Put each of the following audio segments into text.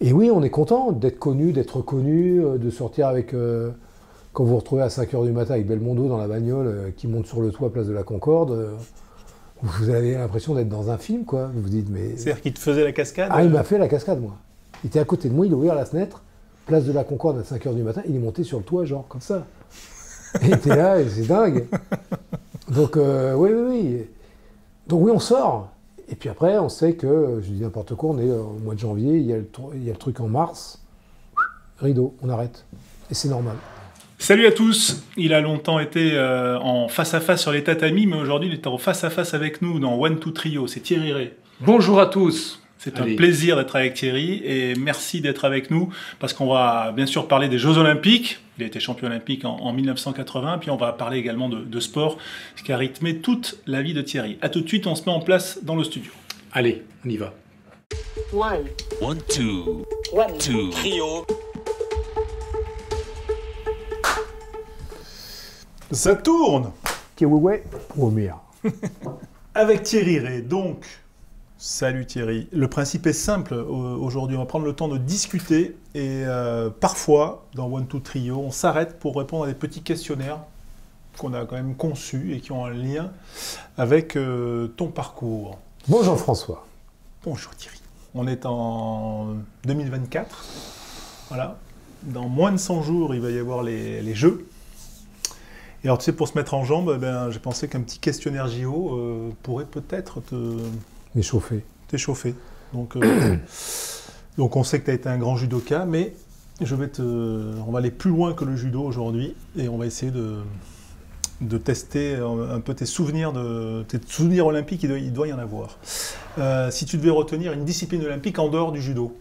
Et oui, on est content d'être connu, d'être reconnu, de sortir avec... quand vous vous retrouvez à 5 h du matin avec Belmondo dans la bagnole qui monte sur le toit place de la Concorde, vous avez l'impression d'être dans un film, quoi. Vous vous dites, mais... C'est-à-dire qu'il te faisait la cascade? Ah, il m'a fait la cascade, moi. Il était à côté de moi, il a ouvert la fenêtre, place de la Concorde à 5 h du matin, il est monté sur le toit, genre, comme ça. Et il était là, et c'est dingue. Donc, oui, oui, oui. Donc oui, on sort. Et puis après, on sait que, je dis n'importe quoi, on est au mois de janvier, il y a le truc en mars, rideau, on arrête. Et c'est normal. Salut à tous. Il a longtemps été en face-à-face sur les tatamis, mais aujourd'hui, il est en face-à-face avec nous dans One Two Trio. C'est Thierry Rey. Bonjour à tous. C'est un plaisir d'être avec Thierry et merci d'être avec nous parce qu'on va bien sûr parler des Jeux Olympiques. Il a été champion olympique en 1980, puis on va parler également de sport, ce qui a rythmé toute la vie de Thierry. A tout de suite, on se met en place dans le studio. Allez, on y va. One, two, trio. Ça tourne Kiwiwe, oh merde. avec Thierry Rey, donc... Salut Thierry. Le principe est simple aujourd'hui, on va prendre le temps de discuter et parfois, dans One Two Trio, on s'arrête pour répondre à des petits questionnaires qu'on a quand même conçus et qui ont un lien avec ton parcours. Bonjour François. Bonjour Thierry. On est en 2024, voilà. Dans moins de 100 jours, il va y avoir les Jeux. Et alors tu sais, pour se mettre en jambe, j'ai pensé qu'un petit questionnaire JO pourrait peut-être t'échauffer. Donc on sait que tu as été un grand judoka, mais on va aller plus loin que le judo aujourd'hui et on va essayer de tester un peu tes souvenirs olympiques, il doit y en avoir. Si tu devais retenir une discipline olympique en dehors du judo.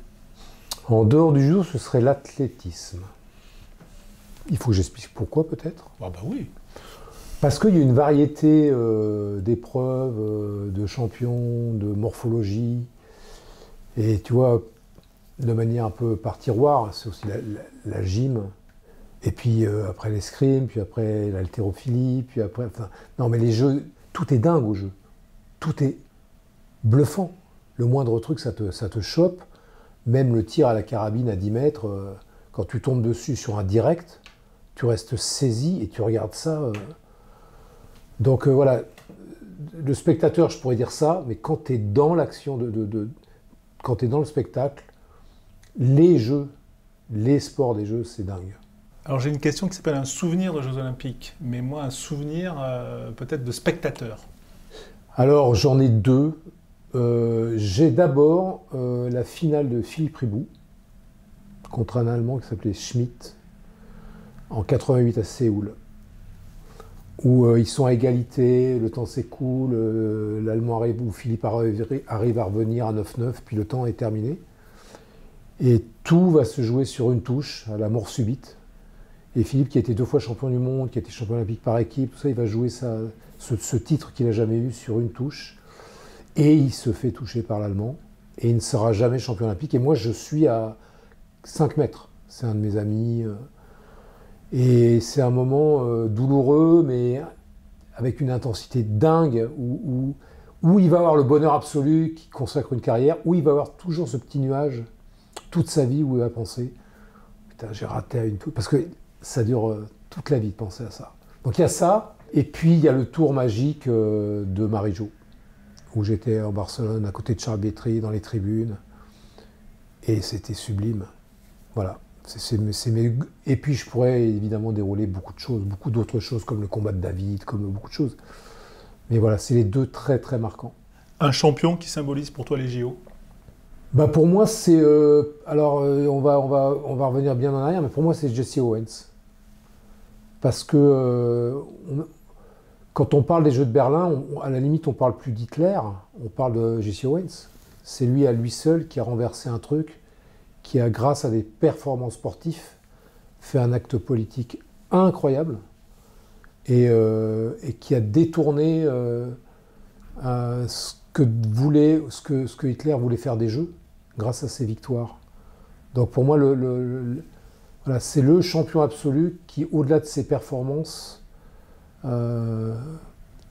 En dehors du judo, ce serait l'athlétisme. Il faut que j'explique pourquoi peut-être. Ah bah oui. Parce qu'il y a une variété d'épreuves, de champions, de morphologie. Et tu vois, de manière un peu par tiroir, c'est aussi la gym. Et puis après l'escrime, puis après l'haltérophilie, puis après... Enfin, non mais les jeux, tout est dingue au jeu. Tout est bluffant. Le moindre truc, ça te chope. Même le tir à la carabine à 10 mètres, quand tu tombes dessus sur un direct, tu restes saisi et tu regardes ça... Donc voilà, le spectateur, je pourrais dire ça, mais quand tu es dans l'action, quand tu es dans le spectacle, les jeux, les sports des jeux, c'est dingue. Alors j'ai une question qui s'appelle un souvenir de Jeux Olympiques, mais moi un souvenir peut-être de spectateur. Alors j'en ai deux. J'ai d'abord la finale de Philippe Riboud contre un Allemand qui s'appelait Schmidt en 88 à Séoul. Où ils sont à égalité, le temps s'écoule, l'Allemand arrive, ou Philippe arrive à revenir à 9-9, puis le temps est terminé. Et tout va se jouer sur une touche, à la mort subite. Et Philippe, qui a été 2 fois champion du monde, qui a été champion olympique par équipe, tout ça, il va jouer ce titre qu'il n'a jamais eu sur une touche. Et il se fait toucher par l'Allemand. Et il ne sera jamais champion olympique. Et moi, je suis à 5 mètres. C'est un de mes amis... Et c'est un moment douloureux, mais avec une intensité dingue, où il va avoir le bonheur absolu qui consacre une carrière, où il va avoir toujours ce petit nuage toute sa vie où il va penser « Putain, j'ai raté à une touche ». Parce que ça dure toute la vie de penser à ça. Donc il y a ça, et puis il y a le tour magique de Marie-Jo, où j'étais en Barcelone, à côté de Charles Bétry, dans les tribunes, et c'était sublime. Voilà. Et puis je pourrais évidemment dérouler beaucoup de choses, beaucoup d'autres choses comme le combat de David, comme beaucoup de choses. Mais voilà, c'est les deux très très marquants. Un champion qui symbolise pour toi les JO? Bah pour moi c'est... on va revenir bien en arrière, mais pour moi c'est Jesse Owens. Parce que quand on parle des Jeux de Berlin, à la limite on parle plus d'Hitler, on parle de Jesse Owens. C'est lui à lui seul qui a renversé un truc, qui a, grâce à des performances sportives, fait un acte politique incroyable et qui a détourné ce que Hitler voulait faire des Jeux grâce à ses victoires. Donc pour moi, voilà, c'est le champion absolu qui, au-delà de ses performances,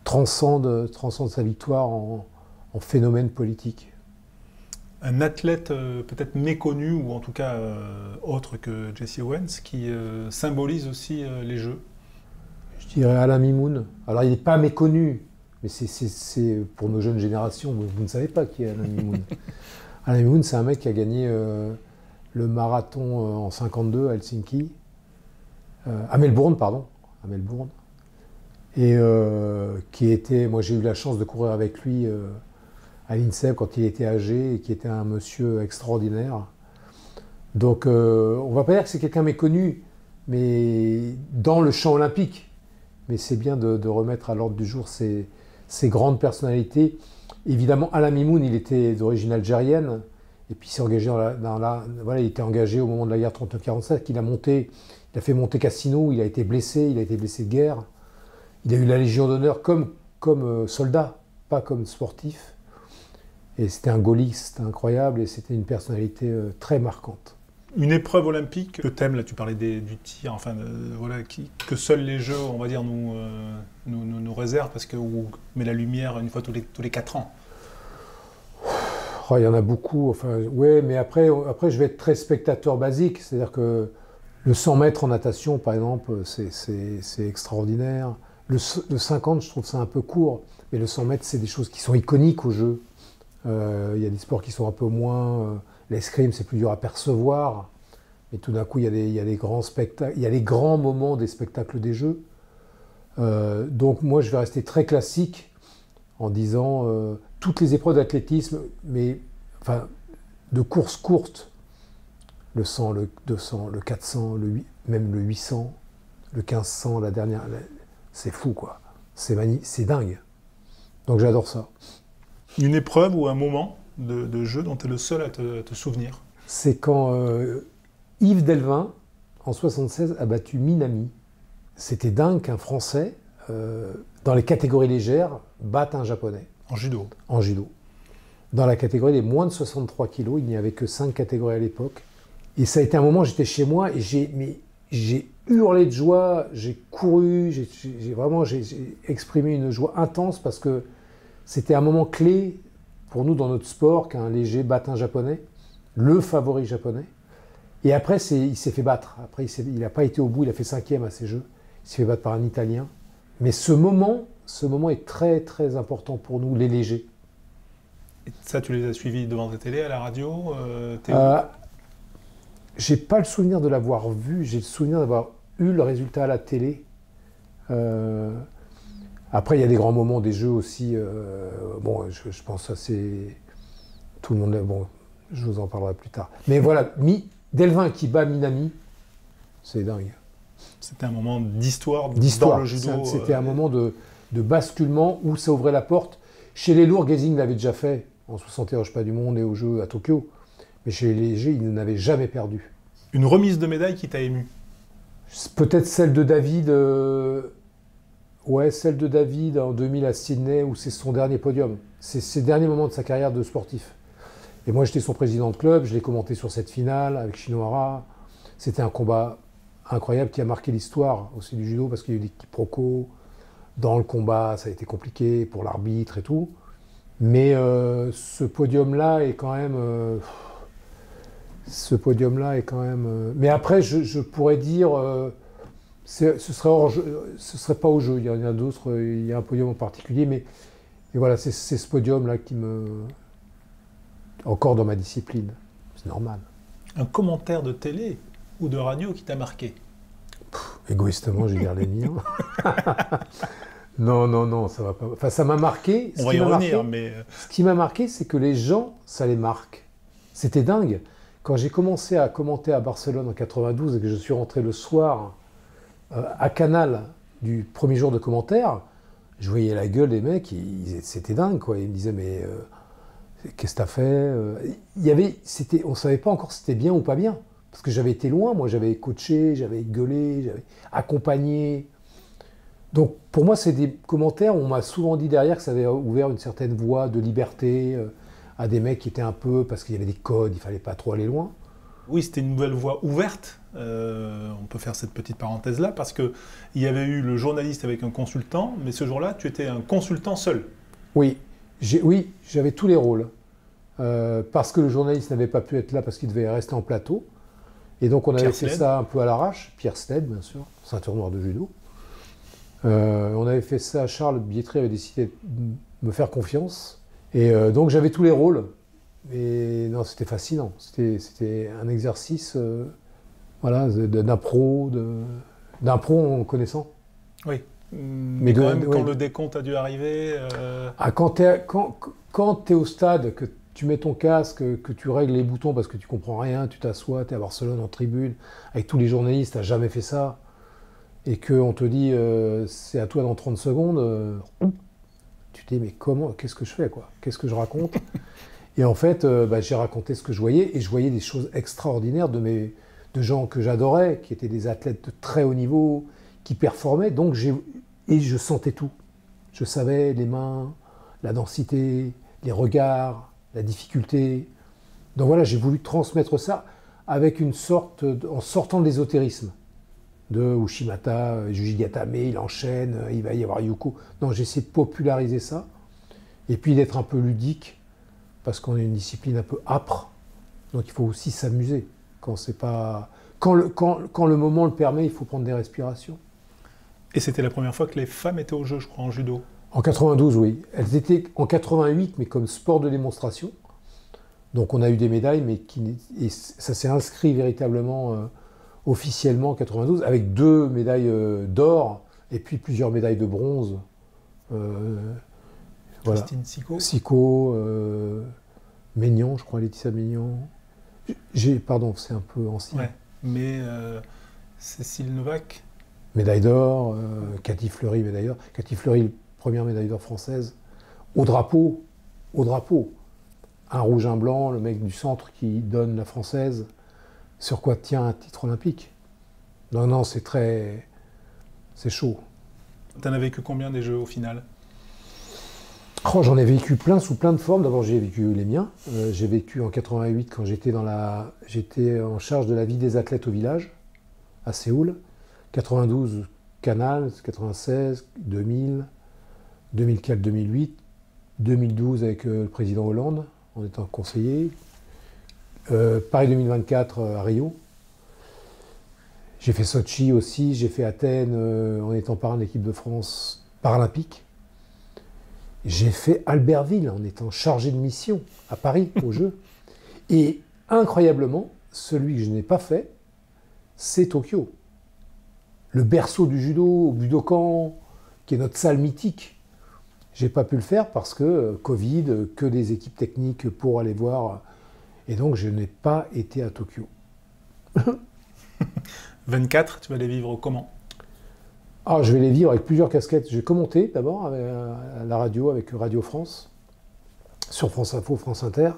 transcende sa victoire en phénomène politique. Un athlète peut-être méconnu, ou en tout cas autre que Jesse Owens, qui symbolise aussi les Jeux. Je dirais Alain Mimoun. Alors il n'est pas méconnu, mais c'est pour nos jeunes générations, vous ne savez pas qui est Alain Mimoun. Alain Mimoun, c'est un mec qui a gagné le marathon en 52 à Helsinki, à Melbourne, pardon, à Melbourne. Et qui était, moi j'ai eu la chance de courir avec lui à l'INSEP quand il était âgé et qui était un monsieur extraordinaire. Donc on ne va pas dire que c'est quelqu'un méconnu, mais dans le champ olympique. Mais c'est bien de remettre à l'ordre du jour ces grandes personnalités. Évidemment, Alain Mimoun, il était d'origine algérienne, et puis il s'est engagé voilà, il était engagé au moment de la guerre 39-47, il a fait monter Cassino, il a été blessé de guerre. Il a eu la Légion d'honneur comme soldat, pas comme sportif. Et c'était un gaulliste incroyable et c'était une personnalité très marquante. Une épreuve olympique que t'aimes, là tu parlais du tir, enfin voilà, que seuls les Jeux, on va dire, nous réservent, parce que on met la lumière une fois tous les 4 ans. Oh, il y en a beaucoup, enfin, ouais, mais après je vais être très spectateur basique, c'est-à-dire que le 100 mètres en natation, par exemple, c'est extraordinaire. Le 50, je trouve ça un peu court, mais le 100 mètres, c'est des choses qui sont iconiques au jeu. Il y a des sports qui sont un peu moins... l'escrime, c'est plus dur à percevoir, mais tout d'un coup, il y a des grands spectacles, il y a les grands moments des spectacles des Jeux. Donc moi, je vais rester très classique en disant toutes les épreuves d'athlétisme, mais enfin, de courses courtes, le 100, le 200, le 400, même le 800, le 1500, la dernière... C'est fou, quoi. C'est dingue. Donc j'adore ça. Une épreuve ou un moment de jeu dont tu es le seul à te souvenir? C'est quand Yves Delvin, en 1976, a battu Minami. C'était dingue qu'un Français, dans les catégories légères, batte un Japonais. En judo? En judo. Dans la catégorie des moins de 63 kilos, il n'y avait que 5 catégories à l'époque. Et ça a été un moment, j'étais chez moi et j'ai hurlé de joie, j'ai couru, j'ai exprimé une joie intense parce que c'était un moment clé pour nous dans notre sport qu'un léger batte un Japonais, le favori japonais. Et après, il s'est fait battre. Après, il n'a pas été au bout, il a fait 5e à ces Jeux. Il s'est fait battre par un Italien. Mais ce moment est très très important pour nous, les légers. Et ça, tu les as suivis devant ta télé, à la radio J'ai pas le souvenir de l'avoir vu, j'ai le souvenir d'avoir eu le résultat à la télé. Après, il y a des grands moments des Jeux aussi. Bon, je pense que c'est... Tout le monde... Bon, je vous en parlerai plus tard. Mais voilà, Delvin qui bat Minami, c'est dingue. C'était un moment d'histoire dans le judo. C'était un moment de basculement où ça ouvrait la porte. Chez les lourds, Gazing l'avait déjà fait en 61 Jeux pas du monde et aux Jeux à Tokyo. Mais chez les légers, il n'avait jamais perdu. Une remise de médaille qui t'a ému? Peut-être celle de David... Ouais, celle de David en 2000 à Sydney, où c'est son dernier podium. C'est ses derniers moments de sa carrière de sportif. Et moi, j'étais son président de club, je l'ai commenté sur cette finale avec Shinohara. C'était un combat incroyable qui a marqué l'histoire aussi du judo, parce qu'il y a eu des quiproquos. Dans le combat, ça a été compliqué pour l'arbitre et tout. Mais ce podium-là est quand même... Mais après, je pourrais dire... ce serait pas au jeu, il y en a d'autres, il y a un podium en particulier, mais et voilà, c'est ce podium-là qui me... Encore dans ma discipline, c'est normal. Un commentaire de télé ou de radio qui t'a marqué? Égoïstement, je vais dire les miens. Non, ça va pas. Enfin, ça m'a marqué. On va y revenir, mais... Ce qui m'a marqué, c'est que les gens, ça les marque. C'était dingue. Quand j'ai commencé à commenter à Barcelone en 92 et que je suis rentré le soir... à Canal, du premier jour de commentaires, je voyais la gueule des mecs, c'était dingue, quoi. Ils me disaient, mais qu'est-ce que t'as fait? On ne savait pas encore si c'était bien ou pas bien, parce que j'avais été loin, moi j'avais coaché, j'avais gueulé, j'avais accompagné. Donc pour moi, c'est des commentaires où on m'a souvent dit derrière que ça avait ouvert une certaine voie de liberté à des mecs qui étaient un peu, parce qu'il y avait des codes, il ne fallait pas trop aller loin. Oui, c'était une nouvelle voie ouverte. On peut faire cette petite parenthèse-là, parce qu'il y avait eu le journaliste avec un consultant, mais ce jour-là, tu étais un consultant seul. Oui, j'avais tous les rôles. parce que le journaliste n'avait pas pu être là parce qu'il devait rester en plateau. Et donc on avait fait ça un peu à l'arrache. Pierre Sled, bien sûr, ceinture noire de judo. On avait fait ça, Charles Bietri avait décidé de me faire confiance. Et donc j'avais tous les rôles. Et non, c'était fascinant. C'était un exercice voilà, d'un pro en connaissant. Oui. Mais quand même, quand le décompte a dû arriver... Quand tu es au stade, que tu mets ton casque, que tu règles les boutons parce que tu comprends rien, tu t'assois, tu es à Barcelone en tribune, avec tous les journalistes, tu n'as jamais fait ça, et qu'on te dit c'est à toi dans 30 secondes, tu te dis mais comment, qu'est-ce que je fais quoi? Qu'est-ce que je raconte? Et en fait, j'ai raconté ce que je voyais, et je voyais des choses extraordinaires de gens que j'adorais, qui étaient des athlètes de très haut niveau, qui performaient, donc et je sentais tout. Je savais les mains, la densité, les regards, la difficulté. Donc voilà, j'ai voulu transmettre ça avec en sortant de l'ésotérisme. De Ushimata, Yuji Gatame, il enchaîne, il va y avoir Yuko. Non, j'ai essayé de populariser ça, et puis d'être un peu ludique, parce qu'on est une discipline un peu âpre, donc il faut aussi s'amuser. Quand le moment le permet, il faut prendre des respirations. Et c'était la première fois que les femmes étaient au jeu, je crois, en judo. En 92, oui. Elles étaient en 88, mais comme sport de démonstration. Donc on a eu des médailles, et ça s'est inscrit véritablement officiellement en 92, avec 2 médailles d'or, et puis plusieurs médailles de bronze. Christine Sicot. Sicot, Maignan, je crois, Laetitia Maignan. Pardon, c'est un peu ancien. Ouais, mais Cécile Novak. Médaille d'or, Cathy Fleury, médaille d'or. Cathy Fleury, première médaille d'or française. Au drapeau. Un rouge, un blanc, le mec du centre qui donne la française. Sur quoi tient un titre olympique? Non, c'est chaud. T'en as vécu combien des Jeux au final? J'en ai vécu plein sous plein de formes. D'abord, j'ai vécu les miens. J'ai vécu en 88 quand j'étais en charge de la vie des athlètes au village, à Séoul. 92, Canal, 96, 2000, 2004, 2008, 2012 avec le président Hollande en étant conseiller. Paris 2024 à Rio. J'ai fait Sochi aussi, j'ai fait Athènes en étant parrain de l'équipe de France paralympique. J'ai fait Albertville en étant chargé de mission à Paris, aux Jeux. Et incroyablement, celui que je n'ai pas fait, c'est Tokyo. Le berceau du judo, au Budokan, qui est notre salle mythique. J'ai pas pu le faire parce que Covid, que des équipes techniques pour aller voir. Et donc, je n'ai pas été à Tokyo. 24, tu vas les vivre comment? Je vais les vivre avec plusieurs casquettes. J'ai commenté d'abord à la radio, avec Radio France, sur France Info, France Inter.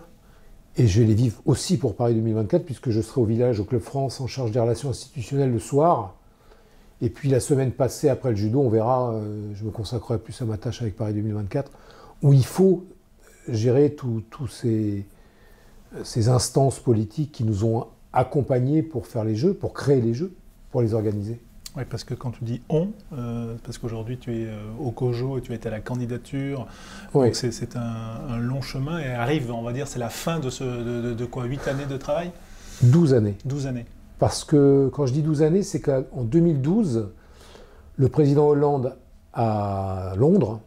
Et je vais les vivre aussi pour Paris 2024, puisque je serai au village, au Club France, en charge des relations institutionnelles le soir. Et puis la semaine passée, après le judo, on verra, je me consacrerai plus à ma tâche avec Paris 2024, où il faut gérer tous ces instances politiques qui nous ont accompagnés pour faire les Jeux, pour créer les Jeux, pour les organiser. Oui, parce que quand tu dis « on », parce qu'aujourd'hui tu es au COJO et tu es à la candidature, oui. Donc c'est un long chemin et arrive, on va dire, c'est la fin de quoi, 8 années de travail? 12 années. 12 années. Parce que quand je dis 12 années, c'est qu'en 2012, le président Hollande à Londres,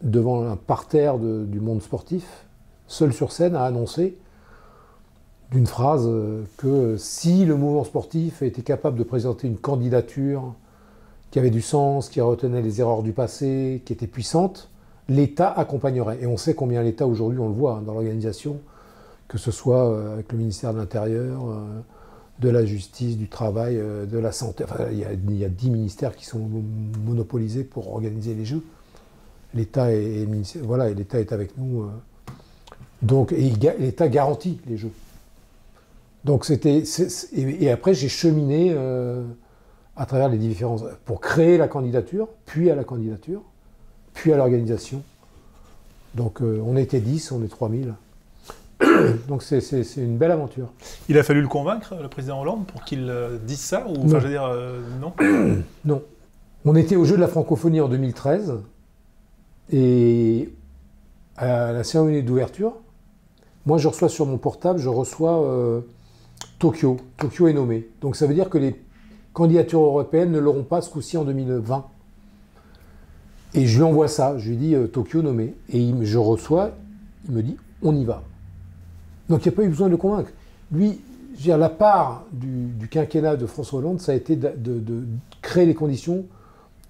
devant un parterre du monde sportif, seul sur scène, a annoncé d'une phrase que si le mouvement sportif était capable de présenter une candidature qui avait du sens, qui retenait les erreurs du passé, qui était puissante, l'État accompagnerait. Et on sait combien l'État aujourd'hui, on le voit dans l'organisation, que ce soit avec le ministère de l'Intérieur, de la Justice, du Travail, de la Santé. Enfin, il y a 10 ministères qui sont monopolisés pour organiser les Jeux. L'État et l'État est avec nous. Donc, et l'État garantit les Jeux. Donc et après j'ai cheminé à travers les différences pour créer la candidature, puis à la candidature, puis à l'organisation. Donc on était 10, on est 3000. Donc c'est une belle aventure. Il a fallu le convaincre, le président Hollande, pour qu'il dise ça, ou non. Enfin, je veux dire, non. Non. On était au Jeu de la francophonie en 2013 et à la cérémonie d'ouverture, moi je reçois sur mon portable, je reçois Tokyo. Tokyo est nommé. Donc ça veut dire que les candidatures européennes ne l'auront pas ce coup-ci en 2020. Et je lui envoie ça, je lui dis Tokyo nommé. Et je reçois, il me dit on y va. Donc il n'y a pas eu besoin de le convaincre. Lui, je veux dire, la part du quinquennat de François Hollande, ça a été de créer les conditions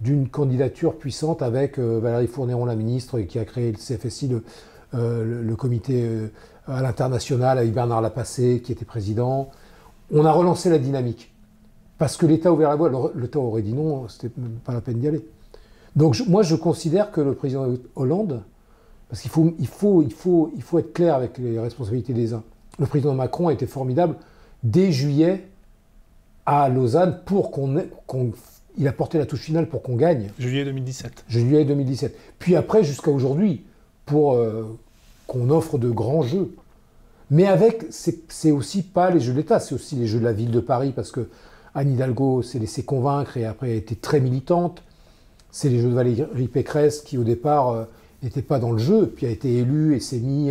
d'une candidature puissante avec Valérie Fournéron, la ministre, qui a créé le CFSI, le comité à l'international, avec Bernard Lapassé, qui était président. On a relancé la dynamique. Parce que l'État a ouvert la voie. L'État aurait dit non, c'était même pas la peine d'y aller. Donc moi, je considère que le président Hollande, parce qu'il faut être clair avec les responsabilités des uns. Le président Macron a été formidable dès juillet à Lausanne pour il a porté la touche finale pour qu'on gagne. Juillet 2017. Juillet 2017. Puis après, jusqu'à aujourd'hui, pour qu'on offre de grands jeux. Mais c'est aussi pas les jeux de l'État, c'est aussi les jeux de la ville de Paris, parce que Anne Hidalgo s'est laissée convaincre et après a été très militante. C'est les jeux de Valérie Pécresse qui, au départ, n'était pas dans le jeu, puis a été élue et s'est mis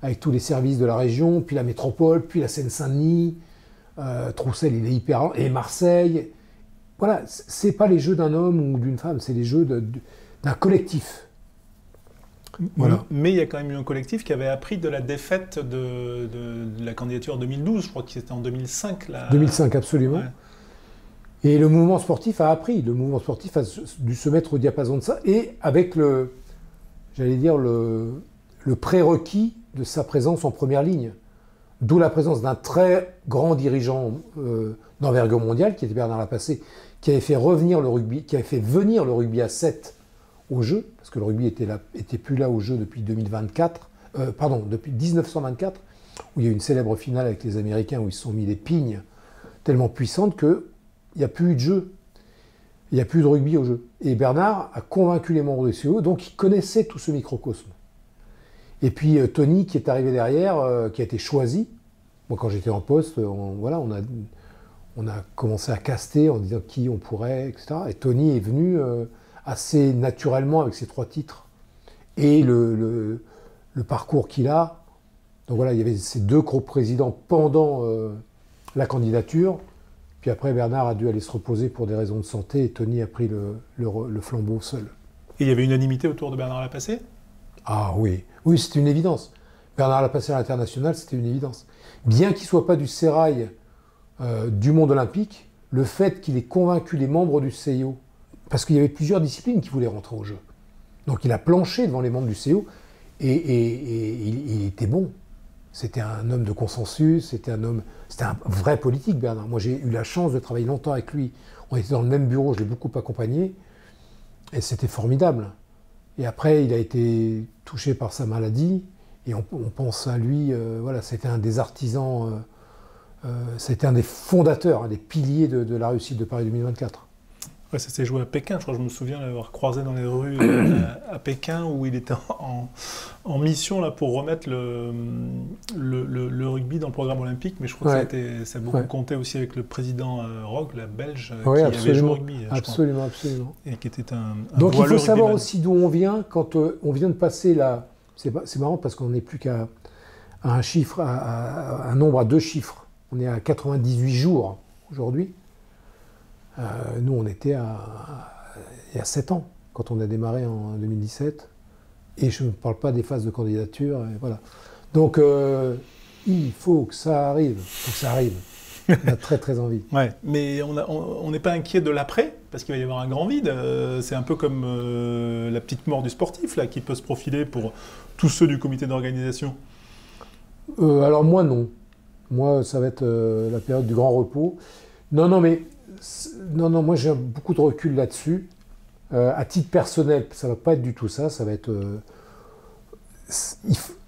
avec tous les services de la région, puis la métropole, puis la Seine-Saint-Denis. Troussel, il est hyper... Et Marseille. Voilà, c'est pas les jeux d'un homme ou d'une femme, c'est les jeux d'un collectif. Voilà. Mais il y a quand même eu un collectif qui avait appris de la défaite de la candidature 2012, je crois que c'était en 2005. 2005, absolument. Ouais. Et le mouvement sportif a appris, le mouvement sportif a dû se mettre au diapason de ça, et avec le prérequis de sa présence en première ligne. D'où la présence d'un très grand dirigeant d'envergure mondiale, qui était Bernard Lapassé, qui avait fait venir le rugby à 7 au jeu, parce que le rugby était plus là au jeu depuis 1924, où il y a eu une célèbre finale avec les Américains où ils se sont mis des pignes tellement puissantes qu'il n'y a plus eu de jeu. Il n'y a plus de rugby au jeu. Et Bernard a convaincu les membres du CEO, donc il connaissait tout ce microcosme. Et puis Tony, qui est arrivé derrière, qui a été choisi. Moi, quand j'étais en poste, on a commencé à caster en disant qui on pourrait, etc. Et Tony est venu assez naturellement avec ses 3 titres. Et le parcours qu'il a. Donc voilà, il y avait ces 2 co-présidents pendant la candidature. Puis après, Bernard a dû aller se reposer pour des raisons de santé et Tony a pris le flambeau seul. Et il y avait unanimité autour de Bernard Lapassé ? Ah oui, oui, c'était une évidence. Bernard Lapassé à l'international, c'était une évidence. Bien qu'il ne soit pas du sérail du monde olympique, le fait qu'il ait convaincu les membres du CIO, parce qu'il y avait plusieurs disciplines qui voulaient rentrer au jeu. Donc il a planché devant les membres du CIO et il était bon. C'était un homme de consensus, c'était un vrai politique, Bernard. Moi, j'ai eu la chance de travailler longtemps avec lui. On était dans le même bureau, je l'ai beaucoup accompagné et c'était formidable. Et après, il a été touché par sa maladie, et on pense à lui, voilà, c'était un des artisans, c'était un des fondateurs, un des piliers de la réussite de Paris 2024. Ouais, ça s'est joué à Pékin, je crois que je me souviens l'avoir croisé dans les rues à Pékin, où il était en mission là, pour remettre le rugby dans le programme olympique, mais je crois que ça a beaucoup compté aussi avec le président Rogue, la Belge, qui avait joué au rugby. Absolument. Et qui était un Donc il faut savoir aussi d'où on vient, quand on vient de passer là, c'est marrant parce qu'on n'est plus qu'à un chiffre, à un nombre à 2 chiffres. On est à 98 jours aujourd'hui. Nous, on était il y a 7 ans, quand on a démarré en 2017. Et je ne parle pas des phases de candidature. Et voilà. Donc, il faut que ça arrive. On a très, très envie. Ouais, mais on n'est pas inquiet de l'après, parce qu'il va y avoir un grand vide. C'est un peu comme la petite mort du sportif, là, qui peut se profiler pour tous ceux du comité d'organisation. Alors, moi, non. Moi, ça va être la période du grand repos. Non, moi j'ai beaucoup de recul là-dessus. À titre personnel, ça ne va pas être du tout ça. Ça va être.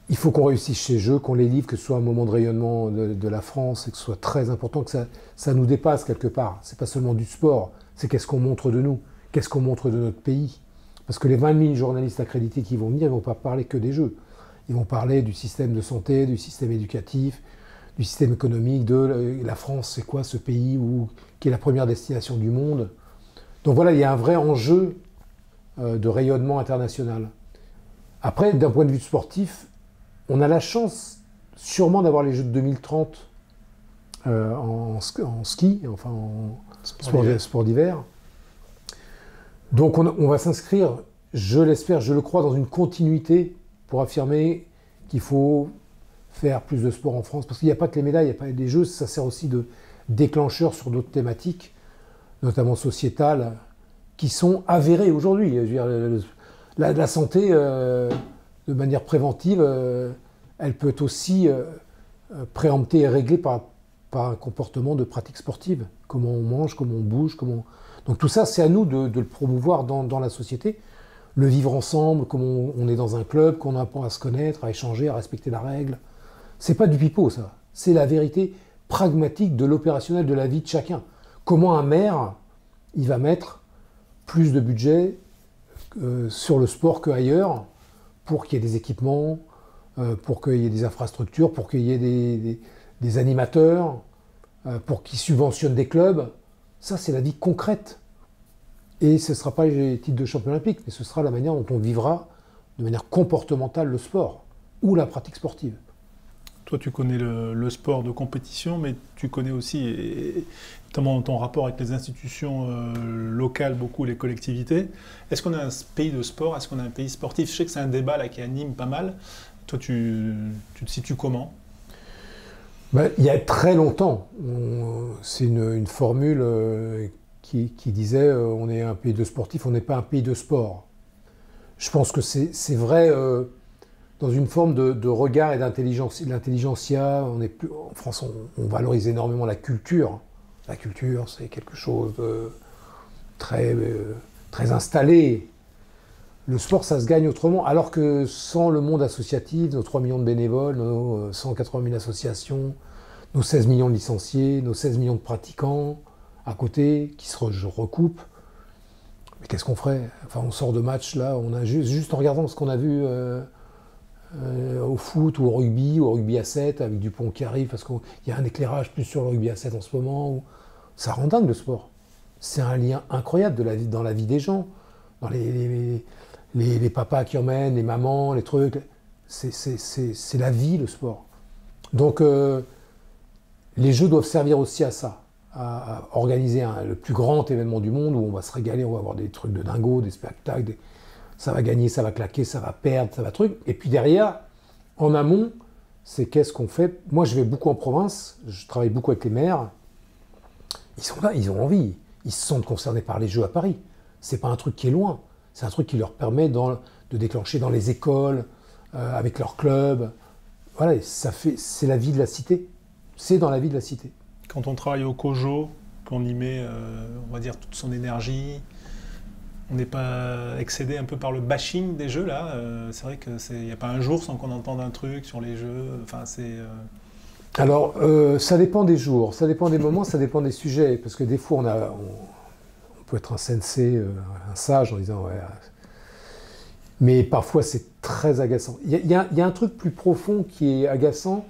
Il faut qu'on réussisse chez eux, qu'on les livre, que ce soit un moment de rayonnement de la France et que ce soit très important, que ça nous dépasse quelque part. C'est pas seulement du sport, c'est qu'est-ce qu'on montre de nous, qu'est-ce qu'on montre de notre pays. Parce que les 20 000 journalistes accrédités qui vont venir, ils ne vont pas parler que des jeux. Ils vont parler du système de santé, du système éducatif, du système économique, de la France, c'est quoi ce pays qui est la première destination du monde. Donc voilà, il y a un vrai enjeu de rayonnement international. Après, d'un point de vue sportif, on a la chance sûrement d'avoir les Jeux de 2030 en ski, enfin en sport d'hiver. Donc on va s'inscrire, je l'espère, je le crois, dans une continuité pour affirmer qu'il faut faire plus de sport en France. Parce qu'il n'y a pas que les médailles, il n'y a pas les Jeux, ça sert aussi de déclencheur sur d'autres thématiques, notamment sociétales, qui sont avérées aujourd'hui. Je veux dire, la santé, de manière préventive, elle peut être aussi préemptée et réglée par un comportement de pratique sportive. Comment on mange, comment on bouge, Donc tout ça, c'est à nous de le promouvoir dans la société. Le vivre ensemble, comment on est dans un club, qu'on apprend à se connaître, à échanger, à respecter la règle. C'est pas du pipeau, ça. C'est la vérité pragmatique de l'opérationnel de la vie de chacun. Comment un maire, il va mettre plus de budget sur le sport qu'ailleurs pour qu'il y ait des équipements, pour qu'il y ait des infrastructures, pour qu'il y ait des animateurs, pour qu'ils subventionnent des clubs. Ça, c'est la vie concrète. Et ce ne sera pas les titres de champion olympique, mais ce sera la manière dont on vivra de manière comportementale le sport ou la pratique sportive. Toi, tu connais le sport de compétition, mais tu connais aussi, et notamment ton rapport avec les institutions locales, beaucoup les collectivités. Est-ce qu'on a un pays de sport? Est-ce qu'on a un pays sportif? Je sais que c'est un débat là, qui anime pas mal. Toi, tu te situes comment? Il y a très longtemps, c'est une formule qui disait on est un pays de sportifs, on n'est pas un pays de sport. Je pense que c'est vrai dans une forme de regard et d'intelligentsia. En France, on valorise énormément la culture. La culture, c'est quelque chose de très installé. Le sport, ça se gagne autrement, alors que sans le monde associatif, nos 3 millions de bénévoles, nos 180 000 associations, nos 16 millions de licenciés, nos 16 millions de pratiquants à côté, qui se recoupent, mais qu'est-ce qu'on ferait? Enfin, on sort de match, là, on a juste en regardant ce qu'on a vu au foot ou au rugby à 7, avec Dupont qui arrive, parce qu'il y a un éclairage plus sur le rugby à 7 en ce moment, ça rend dingue le sport. C'est un lien incroyable dans la vie des gens, dans les papas qui emmènent, les mamans, les trucs. C'est la vie, le sport. Donc, les Jeux doivent servir aussi à ça, à organiser le plus grand événement du monde où on va se régaler, on va avoir des trucs de dingo, des spectacles, ça va gagner, ça va claquer, ça va perdre, ça va truc. Et puis derrière, en amont, c'est qu'est-ce qu'on fait? Moi, je vais beaucoup en province, je travaille beaucoup avec les maires. Ils sont là, ils ont envie, ils se sentent concernés par les Jeux à Paris. C'est pas un truc qui est loin, c'est un truc qui leur permet de déclencher dans les écoles, avec leurs clubs. Voilà, c'est la vie de la cité. C'est dans la vie de la cité. Quand on travaille au COJO, qu'on y met, on va dire, toute son énergie, on n'est pas excédé un peu par le bashing des Jeux, là? C'est vrai qu'il n'y a pas un jour sans qu'on entende un truc sur les Jeux. Enfin, c'est... Alors, ça dépend des jours, ça dépend des moments, ça dépend des sujets. Parce que des fois, on peut être un sensei, un sage, en disant... Ouais, mais parfois, c'est très agaçant. Il y a un truc plus profond qui est agaçant.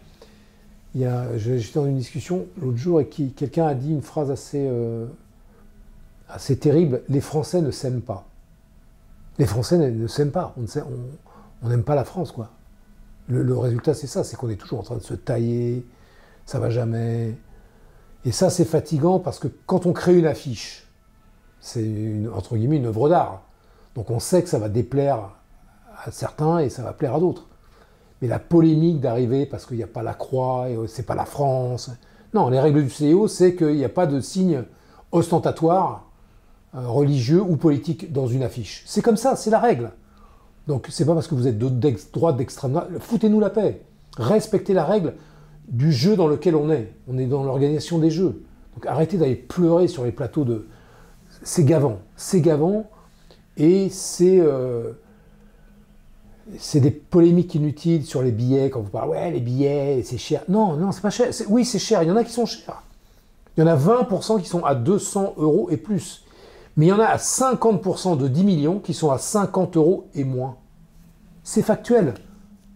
J'étais dans une discussion l'autre jour et quelqu'un a dit une phrase assez terrible. Les Français ne s'aiment pas. Les Français ne s'aiment pas. On n'aime pas la France, quoi. Le résultat, c'est ça, c'est qu'on est toujours en train de se tailler, ça va jamais. Et ça, c'est fatigant parce que quand on crée une affiche, c'est entre guillemets une œuvre d'art. Donc on sait que ça va déplaire à certains et ça va plaire à d'autres. Mais la polémique d'arriver parce qu'il n'y a pas la croix, et c'est pas la France. Non, les règles du CIO, c'est qu'il n'y a pas de signe ostentatoire, religieux ou politique dans une affiche. C'est comme ça, c'est la règle. Donc c'est pas parce que vous êtes de droite, d'extrême droite, foutez-nous la paix. Respectez la règle du jeu dans lequel on est. On est dans l'organisation des jeux. Donc arrêtez d'aller pleurer sur les plateaux de... C'est gavant. C'est gavant et c'est des polémiques inutiles sur les billets, quand vous parlez, ouais, les billets, c'est cher. Non, c'est pas cher. Oui, c'est cher, il y en a qui sont chers. Il y en a 20% qui sont à 200 € et plus. Mais il y en a à 50% de 10 millions qui sont à 50 € et moins. C'est factuel.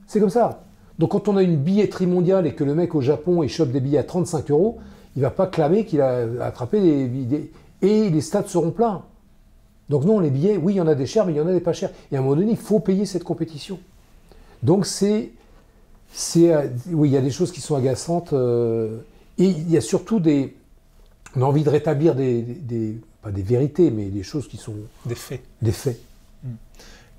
C'est comme ça. Donc quand on a une billetterie mondiale et que le mec au Japon, il chope des billets à 35 €, il ne va pas clamer qu'il a attrapé des billets. Et les stades seront pleins. Donc non, les billets, oui, il y en a des chers, mais il y en a des pas chers. Et à un moment donné, il faut payer cette compétition. Donc c'est Oui, il y a des choses qui sont agaçantes. Et il y a surtout on a envie de rétablir pas des vérités, mais des choses qui sont... Des faits. Des faits.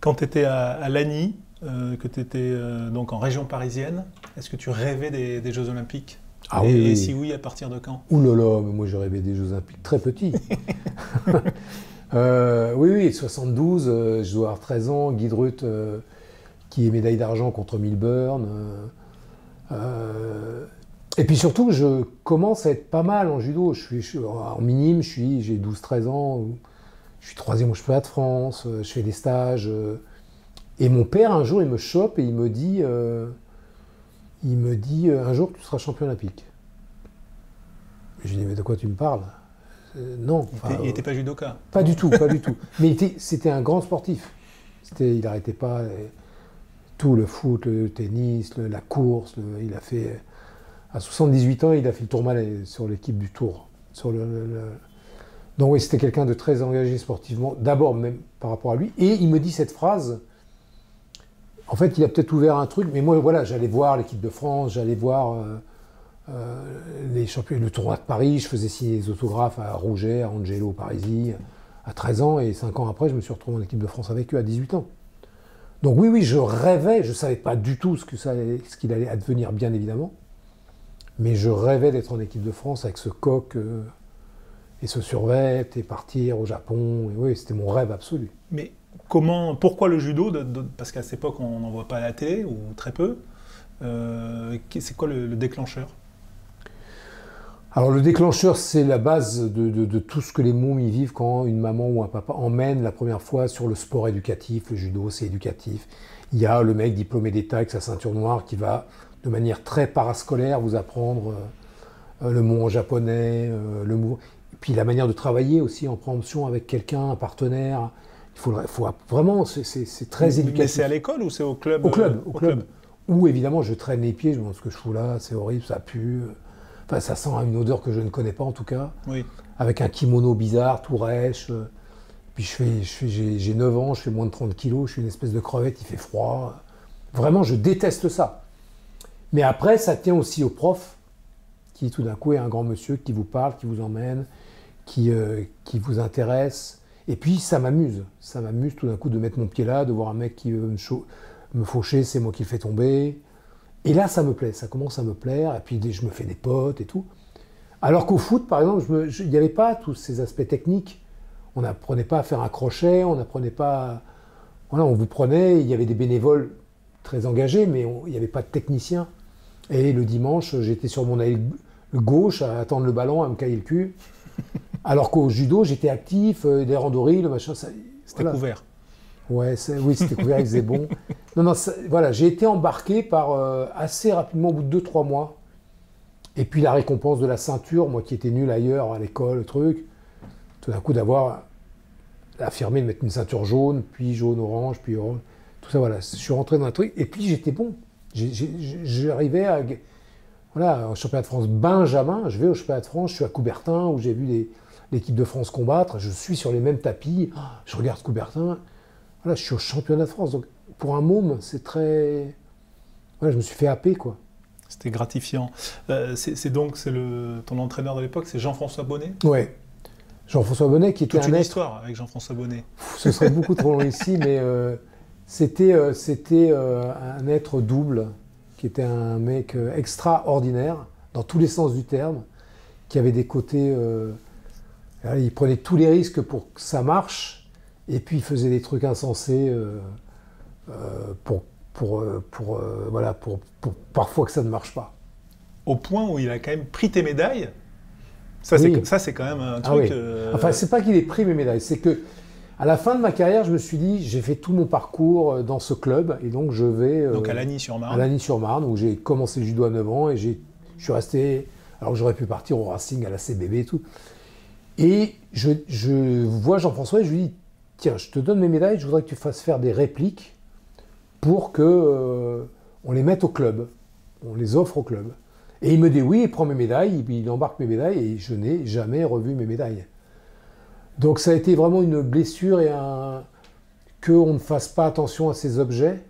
Quand tu étais à Lagny, que tu étais donc en région parisienne, est-ce que tu rêvais des Jeux Olympiques? Ah oui, et oui. si oui, à partir de quand? Ouh là là, mais moi je rêvais des Jeux Olympiques très petits. Oui, 72, je dois avoir 13 ans, Guy Druth, qui est médaille d'argent contre Milburn. Et puis surtout, je commence à être pas mal en judo. En minime, j'ai 12-13 ans, je suis 3e au championnat de France, je fais des stages. Et mon père, un jour, il me chope et il me dit un jour tu seras champion olympique. Je lui dis, mais de quoi tu me parles? Non. Il n'était pas judoka? Pas du tout, pas du tout. Mais c'était un grand sportif. Il n'arrêtait pas tout, le foot, le tennis, la course. Il a fait, à 78 ans, il a fait le tourmalet sur l'équipe du Tour. Donc oui, c'était quelqu'un de très engagé sportivement, d'abord même par rapport à lui. Et il me dit cette phrase. En fait, il a peut-être ouvert un truc, mais moi, voilà, j'allais voir l'équipe de France, j'allais voir les champions, le tournoi de Paris, je faisais signer des autographes à Rouget, à Angelo Parisi, à 13 ans, et 5 ans après, je me suis retrouvé en équipe de France avec eux à 18 ans. Donc oui, je rêvais, je ne savais pas du tout ce qu'il allait advenir, bien évidemment, mais je rêvais d'être en équipe de France avec ce coq et ce survêt, et partir au Japon, et oui, c'était mon rêve absolu. Mais pourquoi le judo? Parce qu'à cette époque, on n'en voit pas à la télé, ou très peu. C'est quoi le déclencheur? Alors le déclencheur, c'est la base de tout ce que les mômes y vivent quand une maman ou un papa emmène la première fois sur le sport éducatif. Le judo, c'est éducatif. Il y a le mec diplômé d'État avec sa ceinture noire qui va, de manière très parascolaire, vous apprendre le mot en japonais, le mot... Et puis la manière de travailler aussi en promotion avec quelqu'un, un partenaire. Il faut vraiment, c'est très éducatif. Mais c'est à l'école ou c'est au club? Au club. Où évidemment je traîne les pieds, je me demande ce que je fous là, c'est horrible, ça pue. Enfin, ça sent une odeur que je ne connais pas en tout cas. Oui. Avec un kimono bizarre, tout rêche. Puis j'ai 9 ans, je fais moins de 30 kilos, je suis une espèce de crevette, il fait froid. Vraiment, je déteste ça. Mais après, ça tient aussi au prof, qui tout d'un coup est un grand monsieur qui vous parle, qui vous emmène, qui vous intéresse. Et puis ça m'amuse tout d'un coup de mettre mon pied là, de voir un mec qui veut me faucher, c'est moi qui le fais tomber. Et là, ça me plaît, ça commence à me plaire, et puis je me fais des potes et tout. Alors qu'au foot, par exemple, il n'y avait pas tous ces aspects techniques. On n'apprenait pas à faire un crochet, on n'apprenait pas... Voilà, on vous prenait, il y avait des bénévoles très engagés, mais il n'y avait pas de techniciens. Et le dimanche, j'étais sur mon aile gauche à attendre le ballon, à me cailler le cul. Alors qu'au judo, j'étais actif, des randonnées, le machin... C'était couvert. Ouais, oui, c'était couvert, il faisait bon. Non, voilà, j'ai été embarqué par assez rapidement, au bout de 2-3 mois. Et puis la récompense de la ceinture, moi qui étais nul ailleurs à l'école, le truc, tout d'un coup d'avoir affirmé de mettre une ceinture jaune, puis jaune-orange, puis orange, tout ça, voilà. Je suis rentré dans un truc, et puis j'étais bon. J'arrivais à... Voilà, au championnat de France Benjamin, je vais au championnat de France, je suis à Coubertin, où j'ai vu l'équipe de France combattre, je suis sur les mêmes tapis, je regarde Coubertin... Voilà, je suis au championnat de France. Donc, pour un môme, c'est très... Voilà, je me suis fait happer, quoi. C'était gratifiant. Ton entraîneur de l'époque, c'est Jean-François Bonnet? Ouais. Jean-François Bonnet, qui était toute une histoire avec Jean-François Bonnet. Ce serait beaucoup trop long ici, mais c'était un être double, qui était un mec extraordinaire, dans tous les sens du terme, qui avait des côtés... il prenait tous les risques pour que ça marche, et puis il faisait des trucs insensés pour parfois que ça ne marche pas. Au point où il a quand même pris tes médailles. Ça, oui. C'est quand même un truc... Ah oui. Enfin, c'est pas qu'il ait pris mes médailles, c'est que à la fin de ma carrière, je me suis dit, j'ai fait tout mon parcours dans ce club, et donc je vais... donc à Lagny-sur-Marne. À Lagny-sur-Marne, où j'ai commencé le judo à 9 ans, et je suis resté... Alors j'aurais pu partir au Racing, à la CBB et tout. Et je vois Jean-François et je lui dis, tiens, je te donne mes médailles, je voudrais que tu fasses faire des répliques pour que on les mette au club, on les offre au club. Et il me dit oui, il prend mes médailles, il embarque mes médailles, et je n'ai jamais revu mes médailles. Donc ça a été vraiment une blessure et qu'on ne fasse pas attention à ces objets.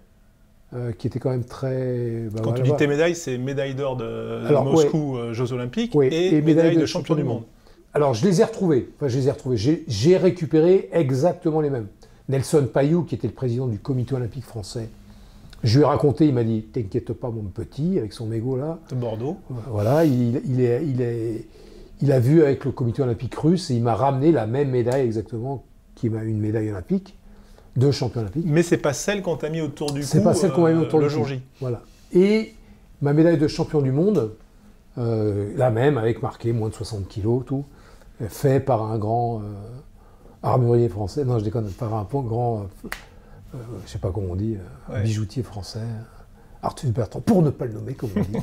qui était quand même très... Quand tu dis tes médailles, c'est médaille d'or de Moscou, Jeux Olympiques, ouais, et médaille de champion du monde. Alors, je les ai retrouvés. Enfin, je les ai retrouvés. J'ai récupéré exactement les mêmes. Nelson Payou, qui était le président du comité olympique français, je lui ai raconté, il m'a dit « T'inquiète pas, mon petit », avec son mégot là. De Bordeaux. Voilà, il a vu avec le comité olympique russe et il m'a ramené la même médaille exactement, qui m'a une médaille olympique, de champion olympique. Mais c'est pas celle qu'on t'a mis autour du cou c'est pas celle qu'on m'a mis autour le du jour cou. J. Voilà. Et ma médaille de champion du monde, la même, avec marqué moins de 60 kilos, tout, fait par un grand armurier français, non je déconne, par un grand, je sais pas comment on dit, bijoutier français, Arthur Bertrand, pour ne pas le nommer, comme on dit.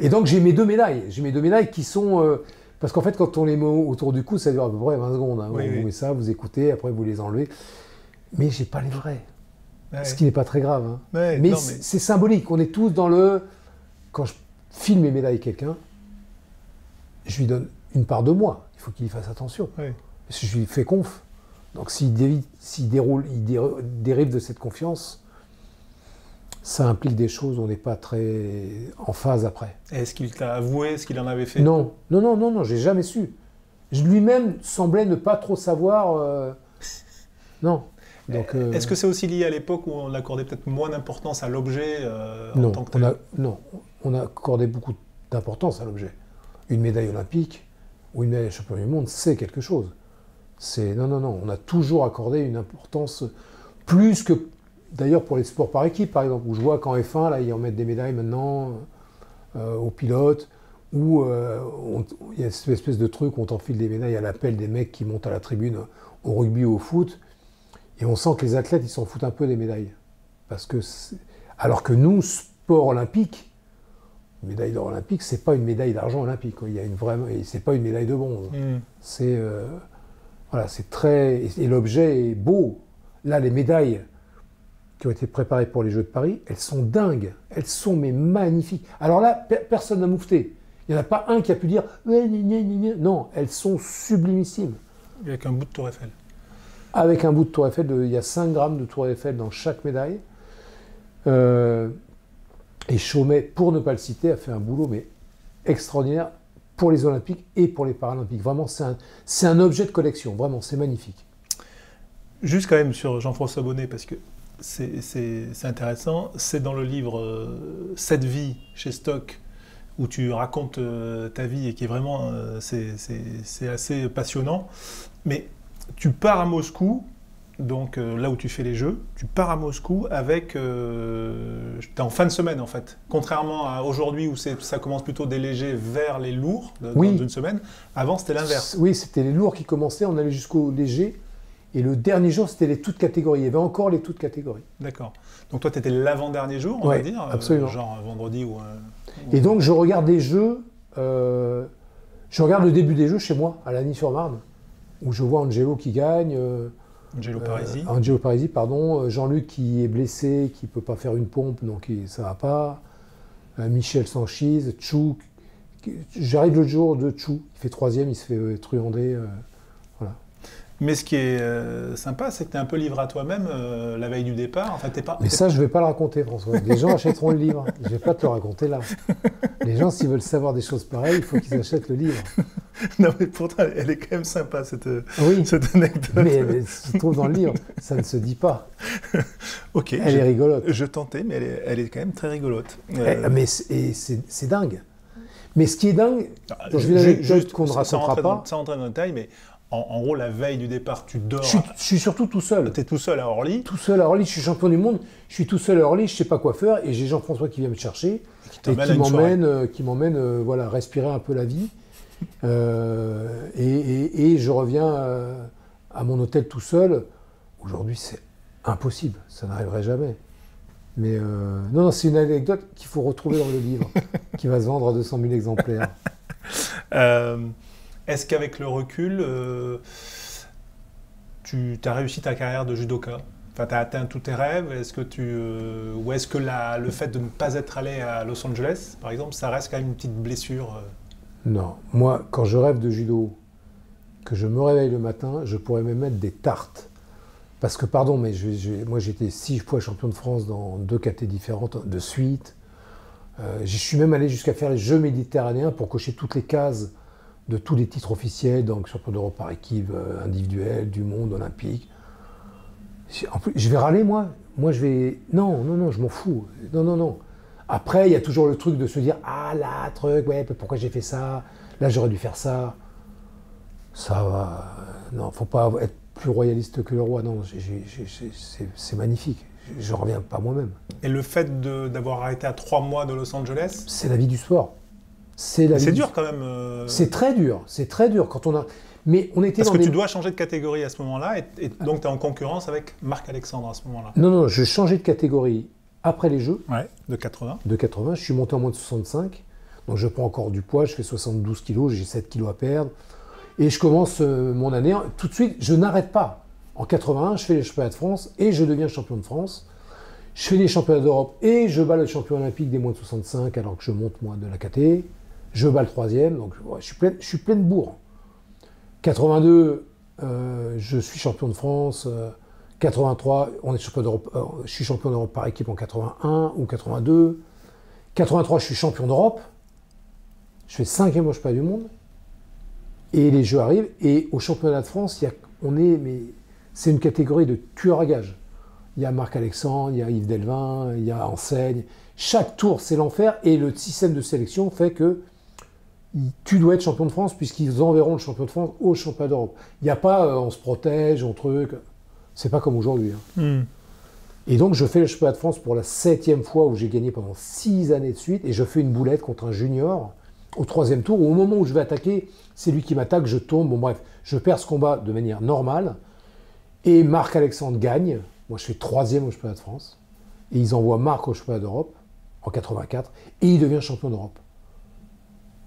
Et donc j'ai mes deux médailles qui sont... parce qu'en fait, quand on les met autour du cou, ça dure à peu près 20 secondes. Hein. Vous met ça, vous écoutez, après vous les enlevez. Mais j'ai pas les vrais. Ce qui n'est pas très grave. Hein. Mais c'est symbolique. On est tous dans le... Quand je file mes médailles à quelqu'un, je lui donne une part de moi. Il faut qu'il y fasse attention. Parce que je lui fais conf. Donc s'il dérive de cette confiance, ça implique des choses où on n'est pas très en phase après. Est-ce qu'il t'a avoué ce qu'il en avait fait? Non, j'ai jamais su. Lui-même semblait ne pas trop savoir. Non. Donc, est-ce que c'est aussi lié à l'époque où on accordait peut-être moins d'importance à l'objet en tant que tel? Non, on a accordé beaucoup d'importance à l'objet. Une médaille olympique ou une médaille de champion du monde, c'est quelque chose. Non, on a toujours accordé une importance plus que... D'ailleurs, pour les sports par équipe, par exemple, où je vois qu'en F1, là, ils en mettent des médailles maintenant aux pilotes, où il y a cette espèce de truc où on t'enfile des médailles à l'appel des mecs qui montent à la tribune au rugby ou au foot, et on sent que les athlètes, ils s'en foutent un peu des médailles. Alors que nous, sport olympique, médaille d'or olympique, c'est pas une médaille d'argent olympique. Il y a c'est pas une médaille de bronze. C'est très... Et l'objet est beau. Là, les médailles qui ont été préparées pour les Jeux de Paris, elles sont dingues. Elles sont magnifiques. Alors là, personne n'a moufté. Il n'y en a pas un qui a pu dire « Non, elles sont sublimissimes. » Avec un bout de Tour Eiffel. Avec un bout de Tour Eiffel, il y a 5 grammes de Tour Eiffel dans chaque médaille. Et Chaumet, pour ne pas le citer, a fait un boulot mais extraordinaire pour les Olympiques et pour les Paralympiques. Vraiment, c'est un objet de collection. Vraiment, c'est magnifique. Juste quand même sur Jean-François Bonnet, parce que c'est intéressant. C'est dans le livre Cette vie chez Stock, où tu racontes ta vie et qui est vraiment... c'est assez passionnant. Mais tu pars à Moscou, donc là où tu fais les Jeux, tu pars à Moscou avec... t'es en fin de semaine en fait. Contrairement à aujourd'hui où ça commence plutôt des légers vers les lourds dans une semaine. Avant c'était l'inverse. Oui, c'était les lourds qui commençaient, on allait jusqu'aux légers. Et le dernier jour, c'était les toutes catégories. Il y avait encore les toutes catégories. D'accord. Donc toi, tu étais l'avant-dernier jour, on va dire, absolument. Genre vendredi ou... Et donc, je regarde les Jeux, je regarde le début des Jeux chez moi, à Lagny-sur-Marne, où je vois Angelo qui gagne. Angelo Parisi, pardon. Jean-Luc qui est blessé, qui ne peut pas faire une pompe, donc ça ne va pas. Michel Sanchise, Tchou. J'arrive le jour de Tchou. Il fait 3e, il se fait truander. Voilà. Mais ce qui est sympa, c'est que tu es un peu livré à toi-même la veille du départ. Enfin, Mais ça, je ne vais pas le raconter, François. Les gens achèteront le livre. Je ne vais pas te le raconter là. Les gens, s'ils veulent savoir des choses pareilles, il faut qu'ils achètent le livre. Non, mais pourtant, elle est quand même sympa, cette anecdote. Mais elle se trouve dans le livre. Ça ne se dit pas. Ok. Elle est rigolote. Je tentais, mais elle est quand même très rigolote. Mais c'est dingue. Mais ce qui est dingue, juste qu'on ne racontera pas... Sans rentrer dans le détail, mais... En gros, la veille du départ, tu dors... Je suis surtout tout seul. Tu es tout seul à Orly. Tout seul à Orly, je suis champion du monde, je suis tout seul à Orly, je ne sais pas quoi faire, et j'ai Jean-François qui vient me chercher, et qui m'emmène respirer un peu la vie. Et je reviens à mon hôtel tout seul. Aujourd'hui, c'est impossible, ça n'arriverait jamais. Mais non, c'est une anecdote qu'il faut retrouver dans le livre, qui va se vendre à 200 000 exemplaires. Est-ce qu'avec le recul, tu as réussi ta carrière de judoka? Enfin, tu as atteint tous tes rêves? Ou est-ce que le fait de ne pas être allé à Los Angeles, par exemple, ça reste quand même une petite blessure? Non. Moi, quand je rêve de judo, que je me réveille le matin, je pourrais me mettre des tartes Parce que, pardon, mais moi j'ai été 6 fois champion de France dans 2 catégories différentes de suite. Je suis même allé jusqu'à faire les Jeux méditerranéens pour cocher toutes les cases de tous les titres officiels, donc champion d'Europe par équipe, individuel, du monde, olympique. En plus, je vais râler, moi. Moi, je vais... Non, je m'en fous. Non. Après, il y a toujours le truc de se dire « Ah là, truc, ouais, pourquoi j'ai fait ça? Là, j'aurais dû faire ça. » Ça va... Non, faut pas être plus royaliste que le roi. Non, c'est magnifique. Je reviens pas moi-même. Et le fait d'avoir arrêté à 3 mois de Los Angeles? C'est la vie du sport. C'est dur quand même. C'est très dur quand on a... Mais on était Parce que tu dois changer de catégorie à ce moment-là, et donc tu es en concurrence avec Marc-Alexandre à ce moment-là. Non, je changeais de catégorie après les Jeux. Ouais, de 80. De 80, je suis monté en moins de 65. Donc je prends encore du poids, je fais 72 kilos, j'ai 7 kilos à perdre. Et je commence mon année, tout de suite, je n'arrête pas. En 81, je fais les championnats de France et je deviens champion de France. Je fais les championnats d'Europe et je bats le champion olympique des moins de 65 alors que je monte moi de la KT. Je bats le 3e, donc ouais, je suis plein de bourre. 82, je suis champion de France. 83, on est champion d'Europe. Je suis champion d'Europe par équipe en 81 ou 82. 83, je suis champion d'Europe. Je fais 5e au championnat du monde. Et les Jeux arrivent. Et au championnat de France, c'est une catégorie de tueurs à gages. Il y a Marc-Alexandre, il y a Yves Delvin, il y a Enseigne. Chaque tour, c'est l'enfer. Et le système de sélection fait que tu dois être champion de France puisqu'ils enverront le champion de France au championnat d'Europe. Il n'y a pas on se protège, on truc. C'est pas comme aujourd'hui. Et donc, je fais le championnat de France pour la 7e fois où j'ai gagné pendant 6 années de suite. Et je fais une boulette contre un junior au 3e tour. Au moment où je vais attaquer, c'est lui qui m'attaque, je tombe. Bon, bref, je perds ce combat de manière normale. Et Marc-Alexandre gagne. Moi, je fais 3e au championnat de France. Et ils envoient Marc au championnat d'Europe en 84. Et il devient champion d'Europe.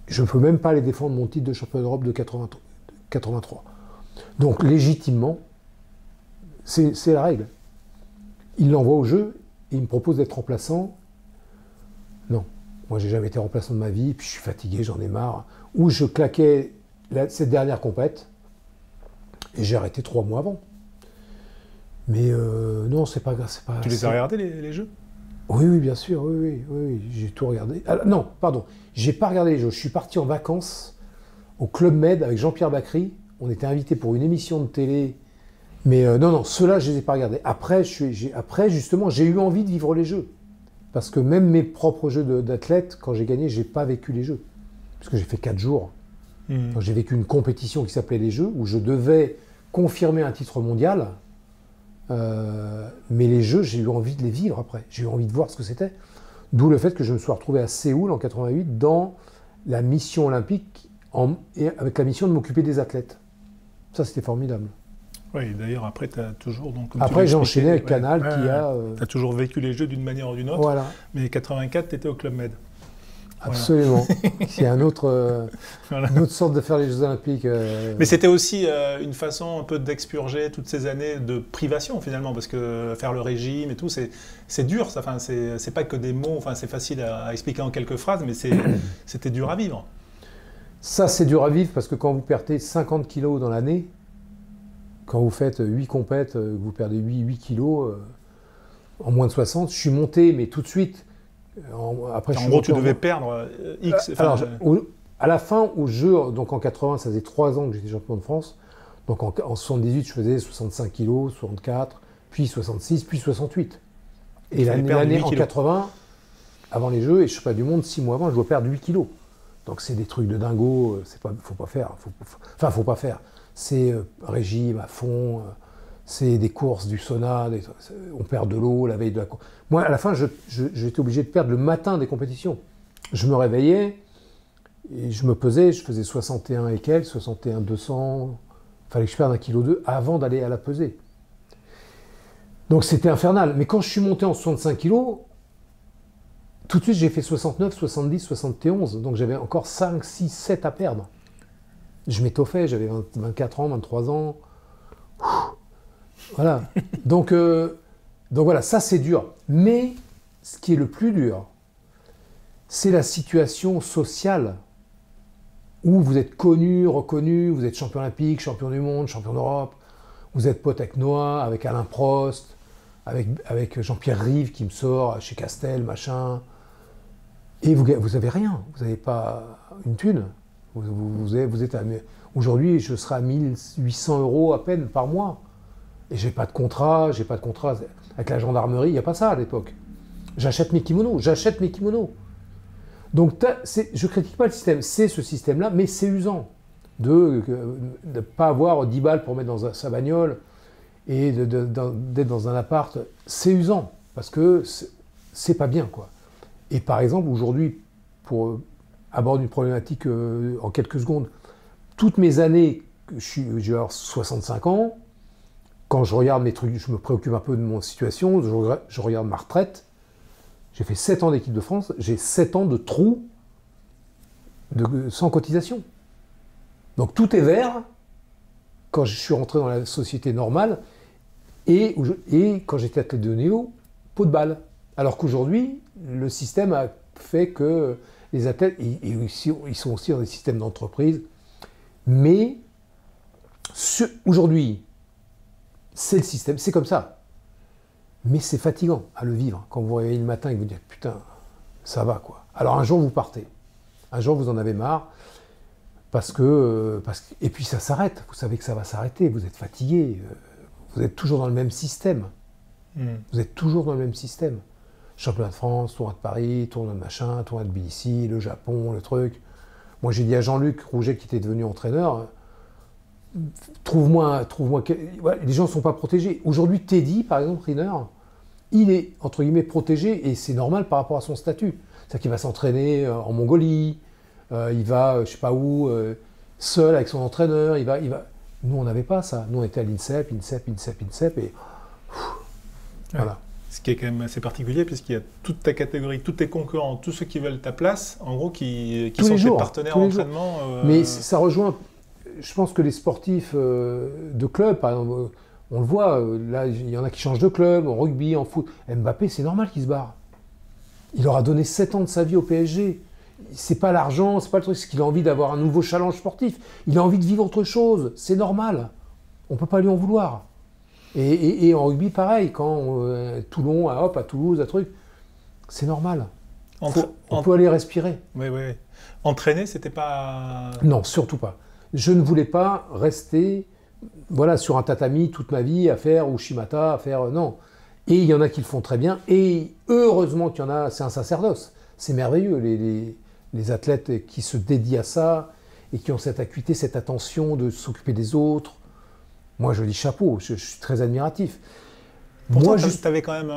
Je ne peux même pas aller défendre mon titre de champion d'Europe de 83. Donc, légitimement, c'est la règle. Il l'envoie au jeu et il me propose d'être remplaçant. Non, moi j'ai jamais été remplaçant de ma vie, puis je suis fatigué, j'en ai marre. Ou je claquais cette dernière compète et j'ai arrêté 3 mois avant. Mais non, c'est pas grave. Tu les as regardés les Jeux? Oui, bien sûr, oui, j'ai tout regardé. Ah, non, pardon, j'ai pas regardé les Jeux. Je suis parti en vacances au Club Med avec Jean-Pierre Bacry. On était invités pour une émission de télé. Mais non, ceux-là, je ne les ai pas regardés. Après, justement, j'ai eu envie de vivre les Jeux. Parce que même mes propres Jeux d'athlète, quand j'ai gagné, je n'ai pas vécu les Jeux. Parce que j'ai fait 4 jours. Donc, j'ai vécu une compétition qui s'appelait les Jeux, où je devais confirmer un titre mondial. Mais les Jeux, j'ai eu envie de les vivre après. J'ai eu envie de voir ce que c'était. D'où le fait que je me sois retrouvé à Séoul en 88 dans la mission olympique, avec la mission de m'occuper des athlètes. Ça, c'était formidable. Oui, d'ailleurs, après, tu as toujours... Donc, après, j'ai enchaîné avec Canal qui a... Tu as toujours vécu les Jeux d'une manière ou d'une autre. Voilà. Mais 84, tu étais au Club Med. Absolument. C'est une autre sorte de faire les Jeux Olympiques. Mais c'était aussi une façon un peu d'expurger toutes ces années de privation, finalement, parce que faire le régime et tout, c'est dur. Ça. Enfin, c'est pas que des mots, enfin, c'est facile à expliquer en quelques phrases, mais c'était dur à vivre. Ça, c'est dur à vivre, parce que quand vous perdez 50 kilos dans l'année, quand vous faites 8 compètes, vous perdez 8 kilos en moins de 60, je suis monté, mais tout de suite. Après, en gros, tu devais perdre X. Alors, à la fin, au jeu, donc en 80, ça faisait 3 ans que j'étais champion de France. Donc en 78, je faisais 65 kilos, 64, puis 66, puis 68. Et l'année en 80, avant les Jeux, et je suis pas du monde, 6 mois avant, je dois perdre 8 kilos. Donc c'est des trucs de dingo, faut pas faire. Faut pas faire. C'est régime à fond, c'est des courses, du sauna, on perd de l'eau la veille de la course. Moi, à la fin, j'étais obligé de perdre le matin des compétitions. Je me réveillais, et je me pesais, je faisais 61 et quelques, 61 200, il fallait que je perde 1,2 kg avant d'aller à la pesée. Donc c'était infernal. Mais quand je suis monté en 65 kg, tout de suite j'ai fait 69, 70, 71, donc j'avais encore 5, 6, 7 à perdre. Je m'étoffais, j'avais 24 ans, 23 ans. Voilà. Donc voilà, ça c'est dur. Mais ce qui est le plus dur, c'est la situation sociale où vous êtes connu, reconnu, vous êtes champion olympique, champion du monde, champion d'Europe. vous êtes pote avec Noah, avec Alain Prost, avec Jean-Pierre Rive qui me sort chez Castel, machin. Et vous avez rien, vous n'avez pas une thune. Aujourd'hui, je serai à 1800 € à peine par mois. Et j'ai pas de contrat avec la gendarmerie, il n'y a pas ça à l'époque. J'achète mes kimonos. Donc je critique pas le système, c'est ce système-là, mais c'est usant de ne pas avoir 10 balles pour mettre dans sa bagnole et d'être dans un appart. C'est usant, parce que c'est pas bien, quoi. Et par exemple, aujourd'hui, pour aborder une problématique en quelques secondes, toutes mes années, j'ai 65 ans, quand je regarde mes trucs, je me préoccupe un peu de mon situation, je regarde ma retraite, j'ai fait 7 ans d'équipe de France, j'ai 7 ans de trou sans cotisation. Donc tout est vert quand je suis rentré dans la société normale et quand j'étais athlète de néo, pot de balle. Alors qu'aujourd'hui, le système a fait que les athlètes, ils sont aussi dans des systèmes d'entreprise, mais aujourd'hui, c'est le système, c'est comme ça. Mais c'est fatigant à le vivre quand vous vous réveillez le matin et que vous dites putain, ça va quoi. Alors un jour vous partez, un jour vous en avez marre, et puis ça s'arrête, vous savez que ça va s'arrêter, vous êtes fatigué, vous êtes toujours dans le même système. Vous êtes toujours dans le même système. Championnat de France, tournoi de Paris, tournoi de machin, tournoi de BC, le Japon, le truc. Moi j'ai dit à Jean-Luc Rouget qui était devenu entraîneur, trouve-moi. Les gens ne sont pas protégés. Aujourd'hui, Teddy, par exemple, Riner, il est, entre guillemets, protégé, et c'est normal par rapport à son statut. C'est-à-dire qu'il va s'entraîner en Mongolie, il va, je sais pas où, seul avec son entraîneur, il va... Nous, on n'avait pas ça. Nous, on était à l'INSEP, et... Voilà. Ce qui est quand même assez particulier, puisqu'il y a toute ta catégorie, tous tes concurrents, tous ceux qui veulent ta place, en gros, qui sont tes partenaires en entraînement. Mais ça rejoint... Je pense que les sportifs de club, par exemple, on le voit, là, il y en a qui changent de club, en rugby, en foot. Mbappé, c'est normal qu'il se barre. Il leur a donné 7 ans de sa vie au PSG. C'est pas l'argent, c'est pas le truc, c'est qu'il a envie d'avoir un nouveau challenge sportif. Il a envie de vivre autre chose, c'est normal. On peut pas lui en vouloir. Et en rugby, pareil, quand Toulon, à Toulouse, à truc, c'est normal. On peut aller respirer. Oui. Entraîner, c'était pas... Non, surtout pas. Je ne voulais pas rester sur un tatami toute ma vie à faire Ushimata, à faire... Non. Et il y en a qui le font très bien. Et heureusement qu'il y en a, c'est un sacerdoce. C'est merveilleux, les athlètes qui se dédient à ça et qui ont cette acuité, cette attention de s'occuper des autres. Moi, je dis chapeau, je suis très admiratif. Pourtant, tu avais quand même...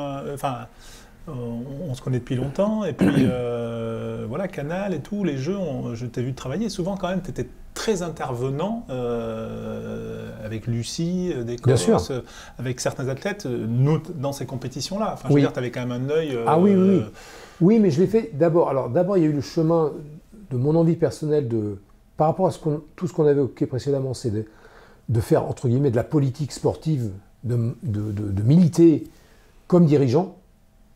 on se connaît depuis longtemps, et puis voilà, Canal et tout, les jeux, je t'ai vu travailler. Souvent, quand même, tu étais très intervenant avec Lucie, des courses, avec certains athlètes, dans ces compétitions-là. Enfin, je veux dire, tu avais quand même un œil... oui. Oui, mais je l'ai fait d'abord. Alors, d'abord, il y a eu le chemin de mon envie personnelle par rapport à tout ce qu'on avait évoqué précédemment, c'est de faire, entre guillemets, de la politique sportive, de militer comme dirigeant.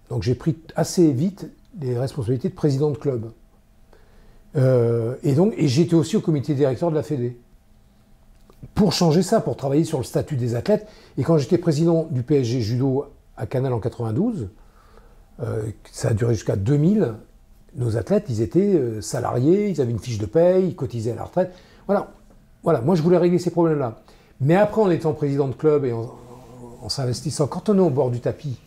Donc j'ai pris assez vite les responsabilités de président de club. Et j'étais aussi au comité directeur de la Fédé. Pour changer ça, pour travailler sur le statut des athlètes. Et quand j'étais président du PSG Judo à Canal en 92, ça a duré jusqu'à 2000, nos athlètes, ils étaient salariés, ils avaient une fiche de paye, ils cotisaient à la retraite. Voilà, moi je voulais régler ces problèmes-là. Mais après, en étant président de club et en s'investissant, quand on est au bord du tapis,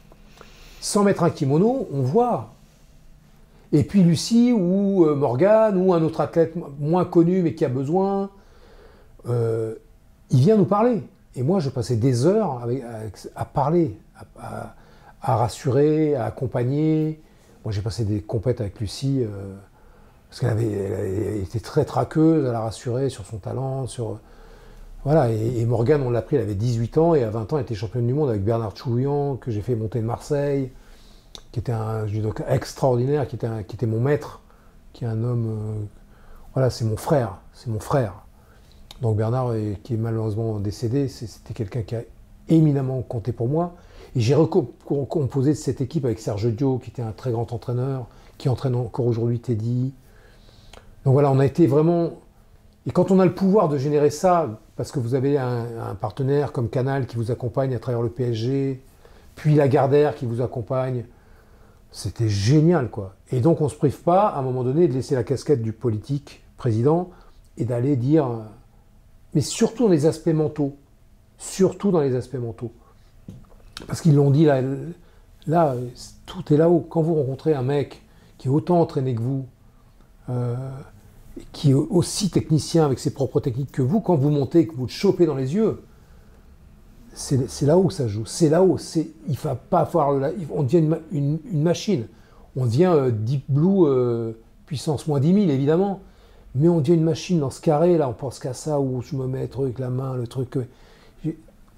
sans mettre un kimono, on voit. Et puis Lucie ou Morgane ou un autre athlète moins connu mais qui a besoin, il vient nous parler. Et moi, je passais des heures à parler, à rassurer, à accompagner. Moi, j'ai passé des compètes avec Lucie parce elle était très traqueuse, elle a rassuré sur son talent, Voilà, et Morgane, on l'a pris, elle avait 18 ans, et à 20 ans, elle était championne du monde avec Bernard Chouillan, que j'ai fait monter de Marseille, qui était un judoka extraordinaire, qui était mon maître, qui est un homme... c'est mon frère. Donc Bernard, qui est malheureusement décédé, c'était quelqu'un qui a éminemment compté pour moi. Et j'ai recomposé cette équipe avec Serge Dio, qui était un très grand entraîneur, qui entraîne encore aujourd'hui Teddy. Donc voilà, on a été vraiment... Et quand on a le pouvoir de générer ça, parce que vous avez un partenaire comme Canal qui vous accompagne à travers le PSG, puis Lagardère qui vous accompagne, c'était génial, quoi. Et donc on ne se prive pas, à un moment donné, de laisser la casquette du politique président et d'aller dire... Mais surtout dans les aspects mentaux. Surtout dans les aspects mentaux. Parce qu'ils l'ont dit, là, tout est là-haut. Quand vous rencontrez un mec qui est autant entraîné que vous, qui est aussi technicien avec ses propres techniques que vous, quand vous montez et que vous le chopez dans les yeux, c'est là-haut que ça joue. C'est là-haut. Il ne faut pas avoir... On devient une machine. On devient Deep Blue puissance moins 10 000, évidemment. Mais on devient une machine dans ce carré, là, on pense qu'à ça, où je me mets la main, le truc.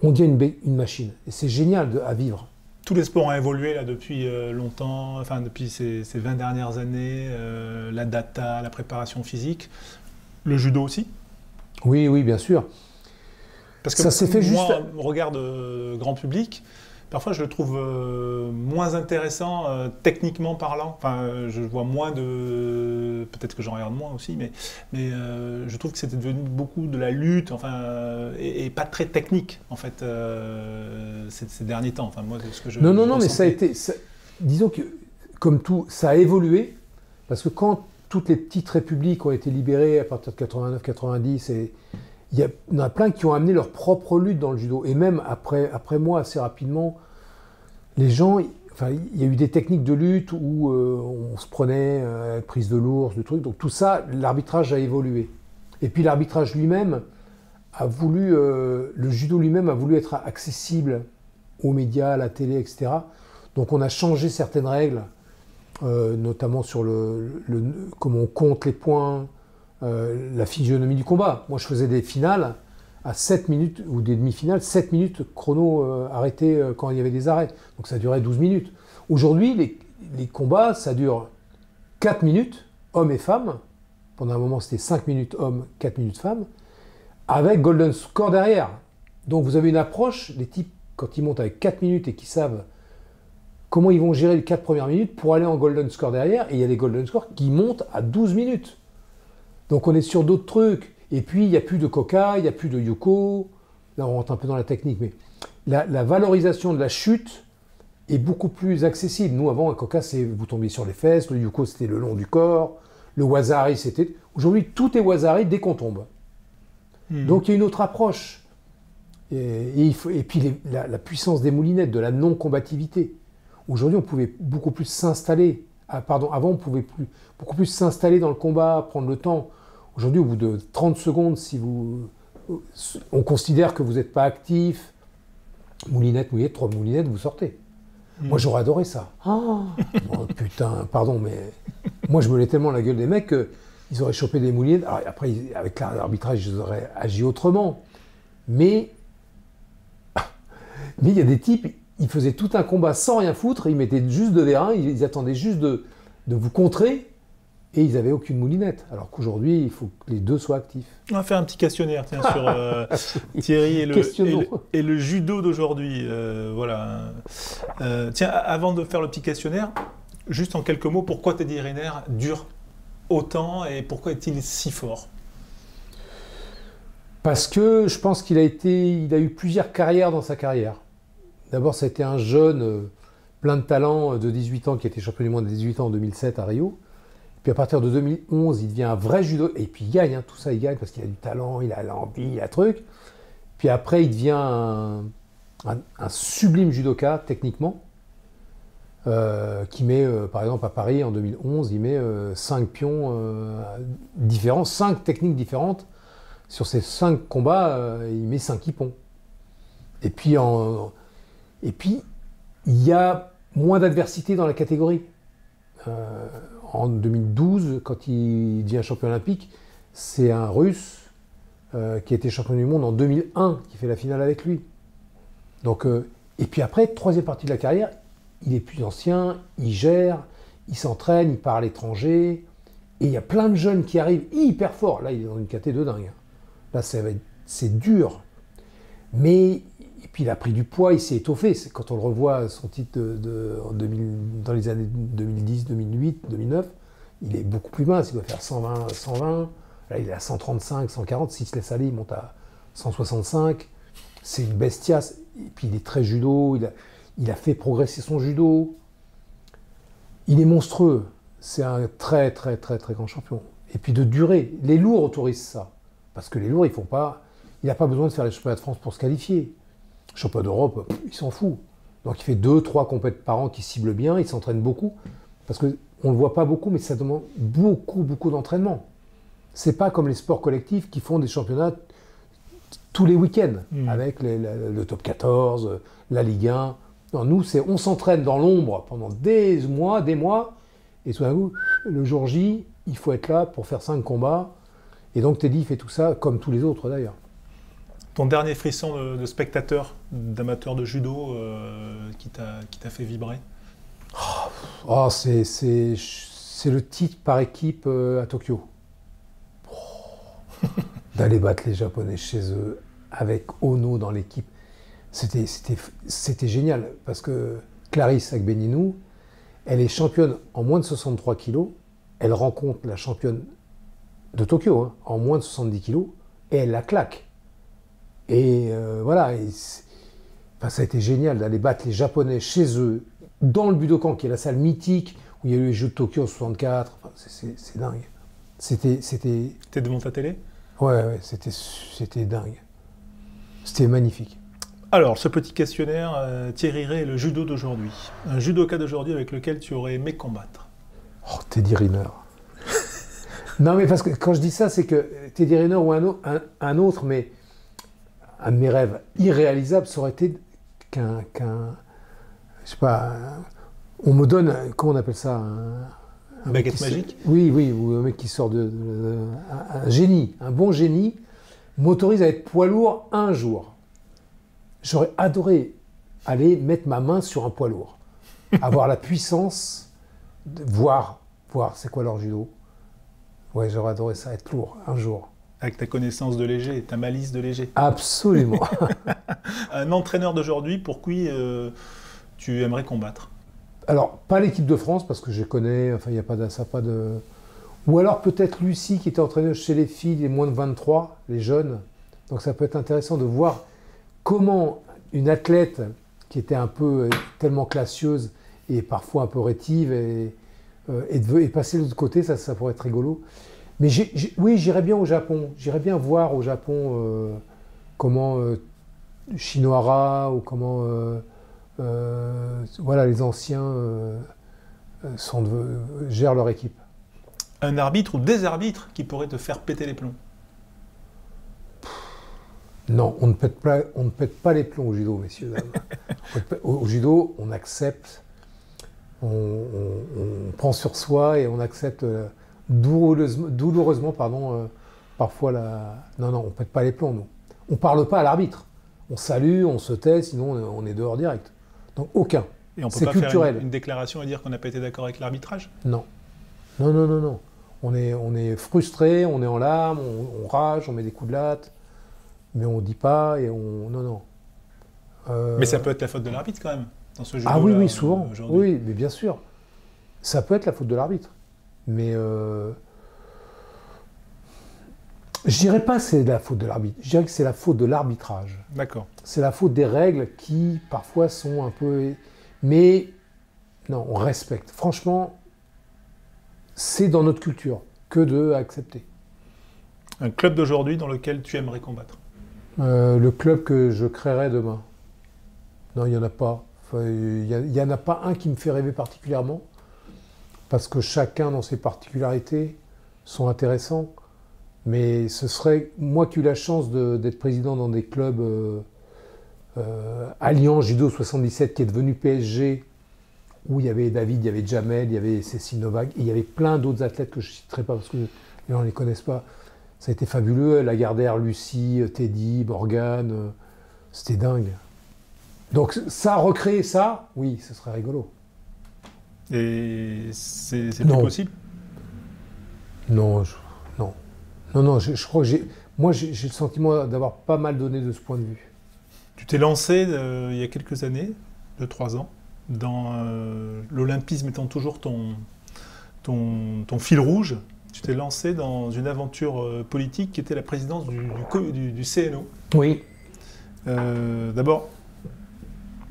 On devient une machine. Et c'est génial à vivre. Tous les sports ont évolué là, depuis longtemps, enfin depuis ces 20 dernières années, la data, la préparation physique. Le judo aussi? Oui, oui, bien sûr. Parce que ça s'est fait juste... Moi, regarde grand public, parfois je le trouve moins intéressant techniquement parlant. Enfin, je vois moins de... Peut-être que j'en regarde moins aussi, mais je trouve que c'était devenu beaucoup de la lutte, enfin, et pas très technique, en fait, ces derniers temps. Enfin, moi, ce que je... Non, mais ça a été... disons que, comme tout, ça a évolué, parce que quand toutes les petites républiques ont été libérées à partir de 89-90, et il y en a plein qui ont amené leur propre lutte dans le judo. Et même après moi, assez rapidement, les gens... Enfin, il y a eu des techniques de lutte où on se prenait prise de l'ours, de trucs. Donc tout ça, l'arbitrage a évolué. Et puis l'arbitrage lui-même a voulu... le judo lui-même a voulu être accessible aux médias, à la télé, etc. Donc on a changé certaines règles, notamment sur comment on compte les points, la physionomie du combat. Moi, je faisais des finales à 7 minutes, ou des demi-finales, 7 minutes chrono arrêté quand il y avait des arrêts. Donc ça durait 12 minutes. Aujourd'hui, les combats, ça dure 4 minutes, hommes et femmes. Pendant un moment, c'était 5 minutes hommes, 4 minutes femmes, avec golden score derrière. Donc vous avez une approche, les types, quand ils montent avec 4 minutes et qu'ils savent comment ils vont gérer les 4 premières minutes pour aller en golden score derrière, et il y a des golden scores qui montent à 12 minutes. Donc on est sur d'autres trucs. Et puis, il n'y a plus de Coca, il n'y a plus de Yuko. Là, on rentre un peu dans la technique, mais la valorisation de la chute est beaucoup plus accessible. Nous, avant, un Coca, c'est vous tombiez sur les fesses. Le Yuko, c'était le long du corps. Le Wazari, c'était... Aujourd'hui, tout est Wazari dès qu'on tombe. Donc, il y a une autre approche. Et puis, la puissance des moulinettes, de la non-combativité. Aujourd'hui, on pouvait beaucoup plus s'installer. Avant, on pouvait beaucoup plus s'installer dans le combat, prendre le temps. Aujourd'hui, au bout de 30 secondes, on considère que vous n'êtes pas actif, moulinette, 3 moulinettes, vous sortez. Moi, j'aurais adoré ça. Oh, putain, pardon, mais moi, je me lais tellement la gueule des mecs qu'ils auraient chopé des moulinettes. Alors, après, avec l'arbitrage, ils auraient agi autrement. Mais il y a des types, ils faisaient tout un combat sans rien foutre, ils mettaient juste de vérin, ils attendaient juste de vous contrer. Et ils n'avaient aucune moulinette. Alors qu'aujourd'hui, il faut que les deux soient actifs. On va faire un petit questionnaire tiens, sur Thierry et le judo d'aujourd'hui. Voilà. Tiens, avant de faire le petit questionnaire, juste en quelques mots, pourquoi Teddy Riner dure autant et pourquoi est-il si fort? Parce que je pense qu'il a eu plusieurs carrières dans sa carrière. D'abord, ça a été un jeune plein de talent de 18 ans qui a été champion du monde à 18 ans en 2007 à Rio. Puis à partir de 2011, il devient un vrai judo. Et puis il gagne, tout ça il gagne parce qu'il a du talent, il a l'envie, il a le truc. Puis après, il devient un sublime judoka techniquement, qui met, par exemple à Paris en 2011, il met 5 pions différents, 5 techniques différentes. Sur ces 5 combats, il met 5 hippons. Et puis il y a moins d'adversité dans la catégorie. En 2012, quand il devient champion olympique, c'est un Russe qui a été champion du monde en 2001 qui fait la finale avec lui. Donc, et puis après, troisième partie de la carrière, il est plus ancien, il gère, il s'entraîne, il part à l'étranger. Et il y a plein de jeunes qui arrivent hyper forts. Là, il est dans une caté de dingue. Là, c'est dur. Mais... Et puis il a pris du poids, il s'est étoffé. C'est quand on le revoit, son titre dans les années 2010, 2008, 2009, il est beaucoup plus mince. Il doit faire 120. Là, il est à 135, 140. S'il se laisse aller, il monte à 165. C'est une bestiace. Et puis, il est très judo. Il a fait progresser son judo. Il est monstrueux. C'est un très, très, très, très grand champion. Et puis, de durée. Les lourds autorisent ça. Parce que les lourds, il n'a pas besoin de faire les championnats de France pour se qualifier. Championnat d'Europe, il s'en fout. Donc, il fait 2-3 compètes par an qui ciblent bien. Il s'entraîne beaucoup. Parce qu'on ne le voit pas beaucoup, mais ça demande beaucoup, beaucoup d'entraînement. C'est pas comme les sports collectifs qui font des championnats tous les week-ends, avec le top 14, la Ligue 1. Non, nous, on s'entraîne dans l'ombre pendant des mois, et tout d'un coup, le jour J, il faut être là pour faire 5 combats. Et donc Teddy fait tout ça, comme tous les autres d'ailleurs. Ton dernier frisson de spectateur, d'amateur de judo, qui t'a fait vibrer? Oh, c'est le titre par équipe à Tokyo. D'aller battre les Japonais chez eux, avec Ono dans l'équipe. C'était génial, parce que Clarisse Agbenienou, elle est championne en moins de 63 kilos, elle rencontre la championne de Tokyo, en moins de 70 kilos, et elle la claque. Et voilà, ça a été génial d'aller battre les Japonais chez eux, dans le Budokan, qui est la salle mythique, où il y a eu les Jeux de Tokyo en 64, c'est dingue. T'es devant ta télé? Ouais, c'était dingue. C'était magnifique. Alors, ce petit questionnaire, Thierry Rey et le judo d'aujourd'hui. Un judoka d'aujourd'hui avec lequel tu aurais aimé combattre? Oh, Teddy Riner. Non, mais parce que quand je dis ça, c'est que Teddy Riner ou un autre, mais un de mes rêves irréalisables, ça aurait été qu'un je sais pas, on me donne, comment on appelle ça, un baguette magique? Oui, ou un mec qui sort un génie, un bon génie, m'autorise à être poids lourd un jour. J'aurais adoré aller mettre ma main sur un poids lourd, avoir la puissance de voir c'est quoi leur judo. Ouais, j'aurais adoré ça, être lourd un jour. Avec ta connaissance de léger, ta malice de léger. Absolument. Un entraîneur d'aujourd'hui pour qui tu aimerais combattre? Alors, pas l'équipe de France, parce que je connais, enfin, il n'y a pas de... Ou alors peut-être Lucie, qui était entraîneuse chez les filles, les moins de 23, les jeunes. Donc ça peut être intéressant de voir comment une athlète qui était un peu tellement classieuse et parfois un peu rétive et passer de l'autre côté, ça pourrait être rigolo. Mais oui, j'irais bien au Japon. J'irais bien voir au Japon comment Shinohara ou comment voilà, les anciens gèrent leur équipe. Un arbitre ou des arbitres qui pourraient te faire péter les plombs? Non, on ne pète pas les plombs au judo, messieurs, dames. Au judo, on accepte, on prend sur soi et on accepte douloureusement, parfois Non, on ne pète pas les plombs, nous. On ne parle pas à l'arbitre. On salue, on se tait, sinon on est dehors direct. Donc aucun. Et on peut c'est pas culturel. Faire une déclaration et dire qu'on n'a pas été d'accord avec l'arbitrage? Non. Non. On est frustré, on est en larmes, on rage, on met des coups de latte, mais on ne dit pas et on... Non. Mais ça peut être la faute de l'arbitre quand même, dans ce jeu. Ah oui, souvent. Oui, mais bien sûr. Ça peut être la faute de l'arbitre. Mais je dirais pas que c'est la faute de l'arbitre. Je dirais que c'est la faute de l'arbitrage. D'accord. C'est la faute des règles qui, parfois, sont un peu... Mais non, on respecte. Franchement, c'est dans notre culture que de accepter. Un club d'aujourd'hui dans lequel tu aimerais combattre? Le club que je créerai demain. Non, il n'y en a pas. Enfin, il n'y en a pas un qui me fait rêver particulièrement, parce que chacun, dans ses particularités, sont intéressants. Mais ce serait, moi qui ai eu la chance d'être président dans des clubs Alliance Judo 77, qui est devenu PSG, où il y avait David, il y avait Jamel, il y avait Cécile Novak, et il y avait plein d'autres athlètes que je ne citerai pas parce que les gens ne les connaissent pas. Ça a été fabuleux, Lagardère, Lucie, Teddy, Morgane, c'était dingue. Donc ça, recréer ça, oui, ce serait rigolo. Et c'est plus possible? Non, je crois que j'ai le sentiment d'avoir pas mal donné de ce point de vue. Tu t'es lancé il y a quelques années, 2-3 ans, dans l'olympisme étant toujours ton fil rouge. tu t'es lancé dans une aventure politique qui était la présidence du CNO. Oui. D'abord,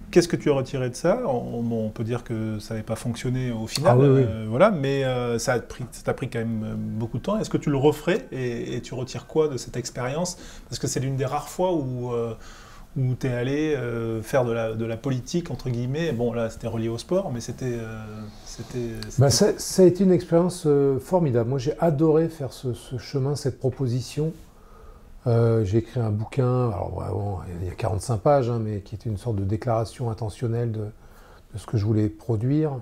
qu'est-ce que tu as retiré de ça? On peut dire que ça n'avait pas fonctionné au final, oui. voilà, mais ça t'a pris quand même beaucoup de temps. Est-ce que tu le referais et tu retires quoi de cette expérience? Parce que c'est l'une des rares fois où tu es allé faire de la politique, entre guillemets. Bon, là, c'était relié au sport, mais c'était... Ça a été une expérience formidable. Moi, j'ai adoré faire ce chemin, cette proposition. J'ai écrit un bouquin, alors vraiment, il y a 45 pages, hein, mais qui était une sorte de déclaration intentionnelle de ce que je voulais produire.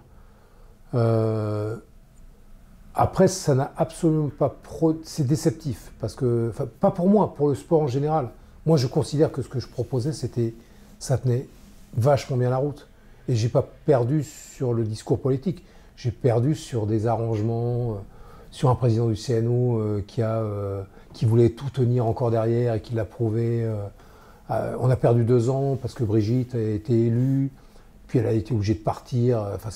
Après, ça n'a absolument pas... C'est déceptif, parce que... Enfin, pas pour moi, pour le sport en général. Moi, je considère que ce que je proposais, ça tenait vachement bien la route. Et j'ai pas perdu sur le discours politique. J'ai perdu sur des arrangements, sur un président du CNO qui voulait tout tenir encore derrière et qui l'a prouvé. On a perdu 2 ans parce que Brigitte a été élue, puis elle a été obligée de partir. Enfin,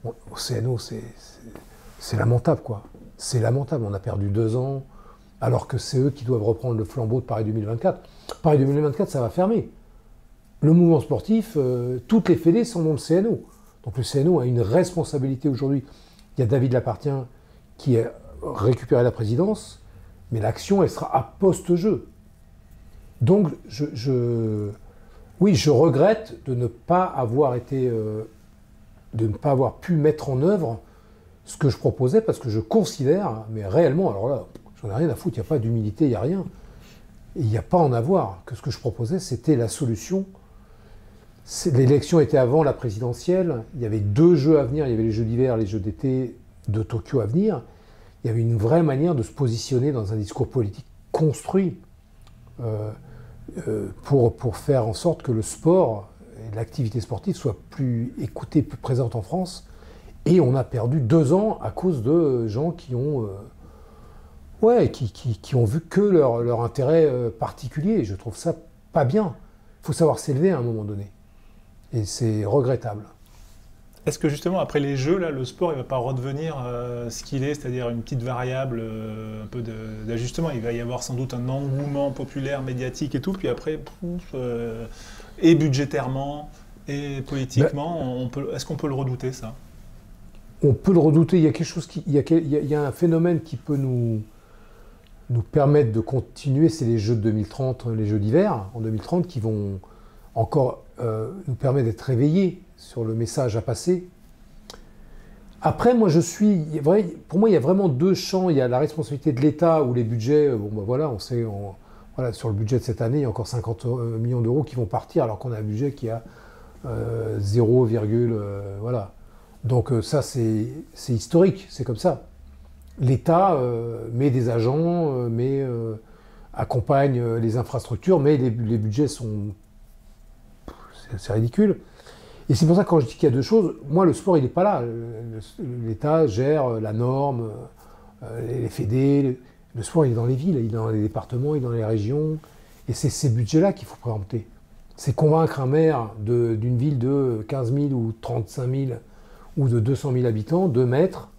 au CNO, c'est lamentable, quoi. C'est lamentable. On a perdu 2 ans, alors que c'est eux qui doivent reprendre le flambeau de Paris 2024. Paris 2024, ça va fermer. Le mouvement sportif, toutes les fédés sont dans le CNO. Donc le CNO a une responsabilité aujourd'hui. Il y a David Lapartien qui a récupéré la présidence, mais l'action, elle sera à post-jeu. Donc, oui, je regrette de ne pas avoir pu mettre en œuvre ce que je proposais, parce que je considère, mais réellement, alors là, j'en ai rien à foutre, il n'y a pas d'humilité, il n'y a rien. Il n'y a pas à en avoir, que ce que je proposais, c'était la solution. L'élection était avant la présidentielle, il y avait 2 jeux à venir, il y avait les Jeux d'hiver, les Jeux d'été de Tokyo à venir. Il y avait une vraie manière de se positionner dans un discours politique construit pour faire en sorte que le sport et l'activité sportive soient plus écoutées, plus présentes en France. Et on a perdu 2 ans à cause de gens qui ont vu que leur intérêt particulier. Je trouve ça pas bien. Il faut savoir s'élever à un moment donné. Et c'est regrettable. Est-ce que justement, après les Jeux, là, le sport, il ne va pas redevenir ce qu'il est, c'est-à-dire une petite variable, un peu d'ajustement? Il va y avoir sans doute un engouement populaire, médiatique et tout, puis après, et budgétairement, et politiquement, est-ce qu'on peut le redouter, ça? On peut le redouter. Il y a quelque chose il y a un phénomène qui peut nous permettre de continuer, c'est les Jeux de 2030, les Jeux d'hiver en 2030, qui vont encore nous permettre d'être réveillés sur le message à passer. Après, moi, pour moi, il y a vraiment 2 champs. Il y a la responsabilité de l'État, où les budgets, on sait, sur le budget de cette année, il y a encore 50 millions d'euros qui vont partir, alors qu'on a un budget qui a 0, voilà. Donc ça, c'est historique, c'est comme ça. L'État met des agents, accompagne les infrastructures, mais les budgets sont... C'est ridicule. Et c'est pour ça que quand je dis qu'il y a 2 choses, moi, le sport, il n'est pas là. L'État gère la norme, les fédés. Le sport, il est dans les villes, il est dans les départements, il est dans les régions. Et c'est ces budgets-là qu'il faut préempter. C'est convaincre un maire d'une ville de 15 000 ou 35 000 ou de 200 000 habitants de mettre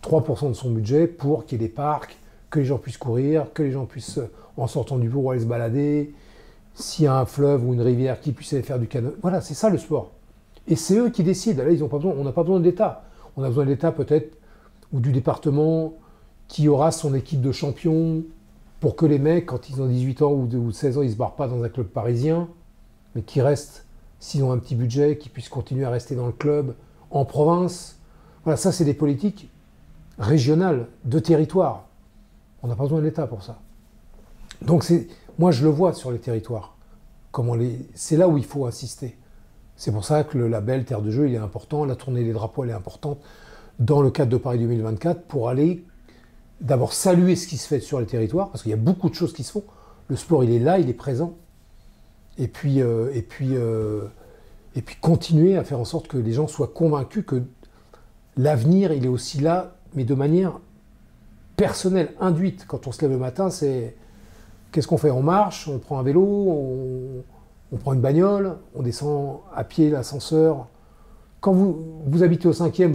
3% de son budget pour qu'il y ait des parcs, que les gens puissent courir, que les gens puissent, en sortant du bureau, aller se balader. S'il y a un fleuve ou une rivière, qui puisse aller faire du canoë. Voilà, c'est ça le sport. Et c'est eux qui décident. Là, on n'a pas besoin de l'État. On a besoin de l'État peut-être, ou du département, qui aura son équipe de champions, pour que les mecs, quand ils ont 18 ans ou 16 ans, ils ne se barrent pas dans un club parisien, mais qui restent, s'ils ont un petit budget, qui puissent continuer à rester dans le club, en province. Voilà, ça, c'est des politiques régionales, de territoire. On n'a pas besoin de l'État pour ça. Donc, moi, je le vois sur les territoires. C'est là où il faut insister. C'est pour ça que le label Terre de Jeux, il est important. La tournée des drapeaux, elle est importante. Dans le cadre de Paris 2024, pour aller d'abord saluer ce qui se fait sur les territoires, parce qu'il y a beaucoup de choses qui se font. Le sport, il est là, il est présent. Et puis continuer à faire en sorte que les gens soient convaincus que l'avenir, il est aussi là, mais de manière personnelle, induite. Quand on se lève le matin, c'est... Qu'est-ce qu'on fait? On marche, on prend un vélo, on prend une bagnole, on descend à pied l'ascenseur quand vous habitez au 5e,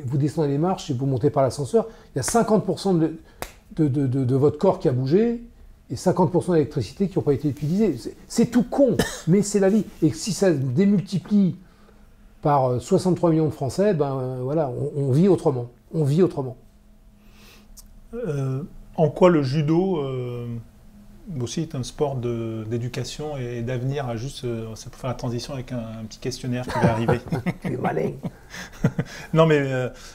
vous descendez les marches et vous montez par l'ascenseur, il y a 50% de votre corps qui a bougé et 50% d'électricité qui n'ont pas été utilisés. C'est tout con, mais c'est la vie. Et si ça démultiplie par 63 millions de Français, ben voilà, on vit autrement. On vit autrement. En quoi le judo aussi est un sport d'éducation et d'avenir à juste... ça peut faire la transition avec un petit questionnaire qui va arriver. Tu es malin. Non, mais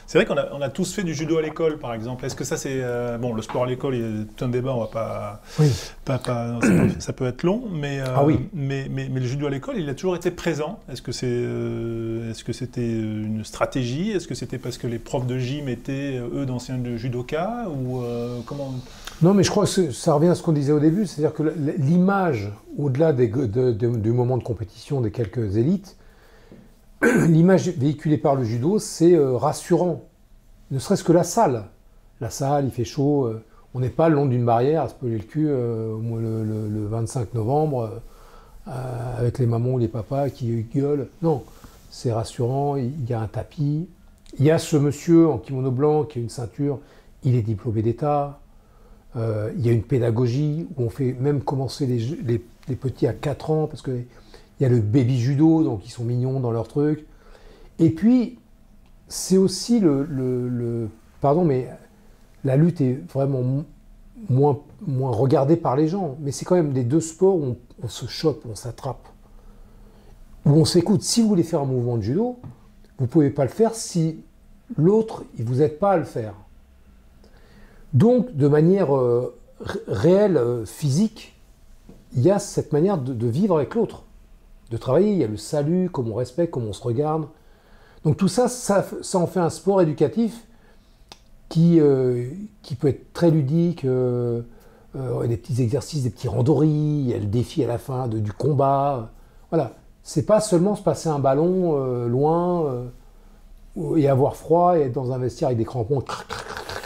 c'est vrai qu'on a tous fait du judo à l'école, par exemple. Est-ce que ça, c'est... bon, le sport à l'école, il y a tout un débat, on va pas... Oui. Ça peut être long, mais, oui. mais le judo à l'école, il a toujours été présent. Est-ce que c'était une stratégie? Est-ce que c'était parce que les profs de gym étaient, eux, d'anciens judokas? Ou comment... Non, mais je crois que ça revient à ce qu'on disait au début, c'est-à-dire que l'image, au-delà du moment de compétition des quelques élites, l'image véhiculée par le judo, c'est rassurant. Ne serait-ce que la salle. La salle, il fait chaud, on n'est pas le long d'une barrière à se peler le cul le 25 novembre avec les mamans ou les papas qui gueulent. Non, c'est rassurant, il y a un tapis. Il y a ce monsieur en kimono blanc qui a une ceinture, il est diplômé d'État. Il y a une pédagogie où on fait même commencer les petits à 4 ans parce qu'il y a le baby judo, donc ils sont mignons dans leur truc. Et puis, c'est aussi pardon, mais la lutte est vraiment moins regardée par les gens. Mais c'est quand même les deux sports où on se chope, on s'attrape. Où on s'écoute. Si vous voulez faire un mouvement de judo, vous ne pouvez pas le faire si l'autre, il ne vous aide pas à le faire. Donc, de manière réelle, physique, il y a cette manière de vivre avec l'autre, de travailler. Il y a le salut, comment on respecte, comment on se regarde. Donc tout ça, ça en fait un sport éducatif qui peut être très ludique. Des petits exercices, des petits randoris, il y a le défi à la fin du combat. Voilà, c'est pas seulement se passer un ballon loin et avoir froid et être dans un vestiaire avec des crampons.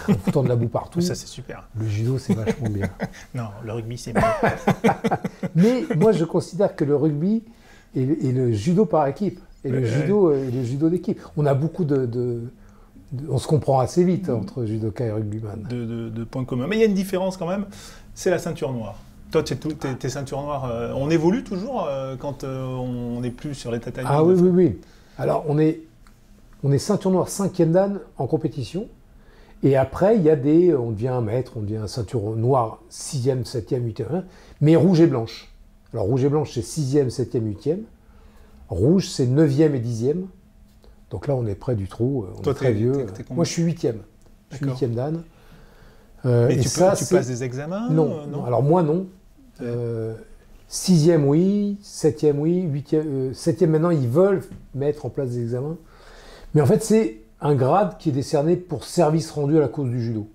En foutant de la boue partout. Ça, c'est super. Le judo, c'est vachement bien. Non, le rugby, c'est mieux. Mais moi, je considère que le rugby et le judo par équipe, et le judo d'équipe. On a beaucoup on se comprend assez vite entre judoka et rugbyman. De points communs. Mais il y a une différence quand même, c'est la ceinture noire. Toi, t'es ceinture noire. On évolue toujours quand on n'est plus sur les tatamis? Ah oui. Alors, on est ceinture noire 5e dan en compétition. Et après, il y a on devient un maître, on devient ceinture noire 6e, 7e, 8e, mais rouge et blanche. Alors rouge et blanche, c'est 6e, 7e, 8e. Rouge, c'est 9e et 10e. Donc là, on est près du trou, on est très vieux. Moi, je suis 8e. Je suis 8e dan. Mais tu passes des examens? Non. Alors moi, non. 6e, oui. 7e, oui. 8e, 7e, maintenant, ils veulent mettre en place des examens. Mais en fait, c'est un grade qui est décerné pour service rendu à la cause du judo.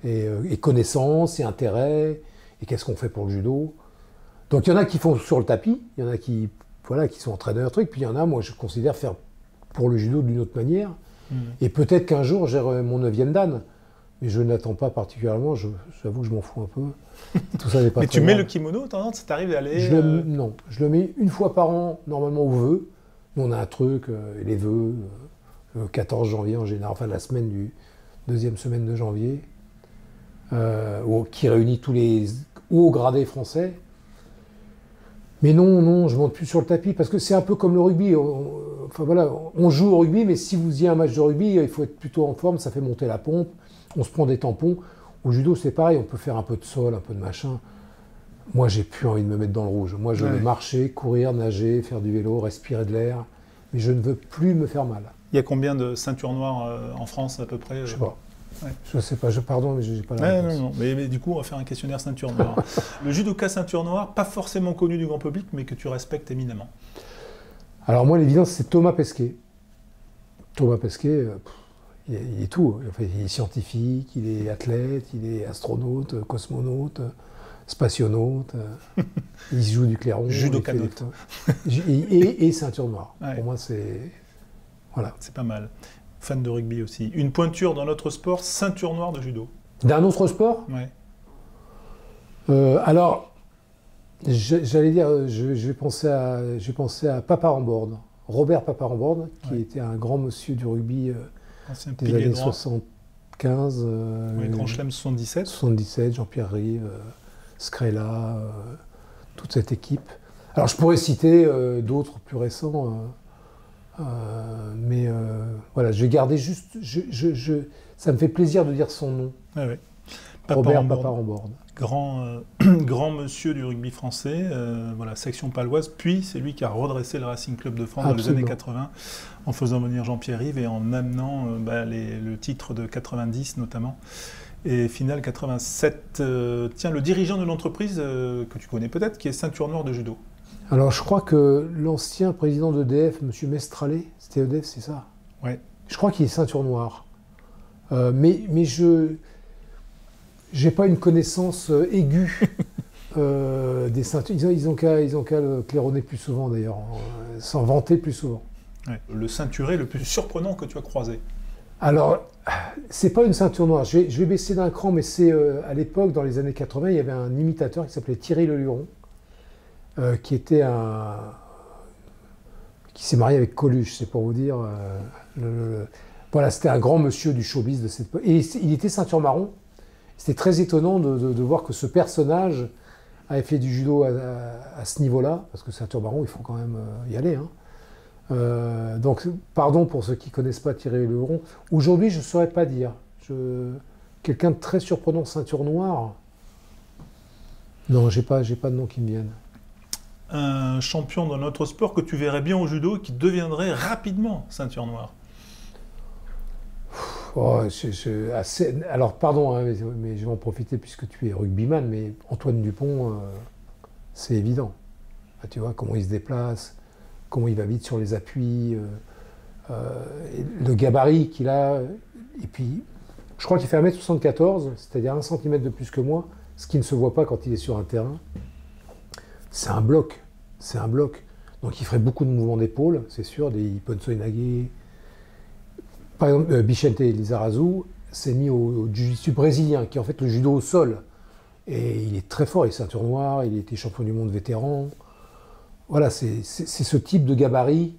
Et connaissance, et intérêt, et qu'est-ce qu'on fait pour le judo. Donc il y en a qui font sur le tapis, il y en a qui sont entraîneurs, puis il y en a, moi je considère faire pour le judo d'une autre manière. Et peut-être qu'un jour j'aurai mon 9e dan, mais je n'attends pas particulièrement, j'avoue que je m'en fous un peu. Tout ça n'est pas mais très tu mets grave. le kimono, ça t'arrive d'aller... Non, je le mets une fois par an, normalement aux vœux. Nous on a un truc, les vœux... le 14 janvier en général, enfin la semaine du deuxième semaine de janvier, qui réunit tous les hauts gradés français. Mais non, je ne monte plus sur le tapis, parce que c'est un peu comme le rugby. On joue au rugby, mais si vous y a un match de rugby, il faut être plutôt en forme, ça fait monter la pompe, on se prend des tampons. Au judo, c'est pareil, on peut faire un peu de sol, un peu de machin. Moi, j'ai plus envie de me mettre dans le rouge. Moi, je veux marcher, courir, nager, faire du vélo, respirer de l'air, mais je ne veux plus me faire mal. Il y a combien de ceintures noires en France à peu près? Je sais pas. Ouais. Je sais pas, pardon, mais j'ai pas la réponse. Non. Mais du coup, on va faire un questionnaire ceinture noire. Le judoka ceinture noire, pas forcément connu du grand public, mais que tu respectes éminemment. Alors moi, l'évidence, c'est Thomas Pesquet. Thomas Pesquet, il est tout. Enfin, il est scientifique, il est athlète, il est astronaute, cosmonaute, spationaute. Il joue du clairon. Judokanote. Et ceinture noire. Ouais. Pour moi, c'est... Voilà. C'est pas mal. Fan de rugby aussi. Une pointure dans notre sport, ceinture noire de judo. D'un autre sport? Ouais. Alors, j'allais dire, je vais penser à Papa Rambourg, Robert Paparamborde, qui était un grand monsieur du rugby Ancien des pilier années droit. 75. Grand Chelem 77. 77, Jean-Pierre Rive, Scrella, toute cette équipe. Alors je pourrais citer d'autres plus récents, mais voilà, je vais garder juste. Ça me fait plaisir de dire son nom. Ouais, ouais. Robert Paparamborde. Paparamborde. Grand monsieur du rugby français, voilà, section paloise, puis c'est lui qui a redressé le Racing Club de France dans les années 80 en faisant venir Jean-Pierre Rive et en amenant le titre de 90 notamment. Et finale 87, tiens, le dirigeant de l'entreprise que tu connais peut-être, qui est ceinture noire de judo. Alors je crois que l'ancien président d'EDF, M. Mestralet, c'était EDF, c'est ça? Ouais. Je crois qu'il est ceinture noire. Mais je n'ai pas une connaissance aiguë des ceintures. Ils ont qu'à le claironner plus souvent d'ailleurs, s'en vanter plus souvent. Ouais. Le ceinturé le plus surprenant que tu as croisé. Alors, c'est pas une ceinture noire. Je vais baisser d'un cran, mais c'est à l'époque, dans les années 80, il y avait un imitateur qui s'appelait Thierry Leluron, qui s'est marié avec Coluche, c'est pour vous dire. Voilà, c'était un grand monsieur du showbiz de cette époque. Et il était ceinture marron. C'était très étonnant de voir que ce personnage avait fait du judo à ce niveau-là, parce que ceinture marron, il faut quand même y aller. Hein. Donc, pardon pour ceux qui ne connaissent pas Thierry Leluron. Aujourd'hui, je ne saurais pas dire. Quelqu'un de très surprenant, ceinture noire. Non, j'ai pas de nom qui me vienne. Un champion dans notre sport que tu verrais bien au judo et qui deviendrait rapidement ceinture noire. Oh, alors, pardon, hein, mais je vais en profiter puisque tu es rugbyman, mais Antoine Dupont, c'est évident. Ah, tu vois comment il se déplace, comment il va vite sur les appuis, le gabarit qu'il a. Et puis, je crois qu'il fait 1m74, c'est-à-dire 1 cm de plus que moi, ce qui ne se voit pas quand il est sur un terrain. C'est un bloc. Donc il ferait beaucoup de mouvements d'épaule, c'est sûr, des Iponso Inage. Par exemple, Bichente Lizarazu s'est mis au jiu-jitsu brésilien, qui est en fait le judo au sol. Et il est très fort, il est ceinture noire, il était champion du monde vétéran. Voilà, c'est ce type de gabarit.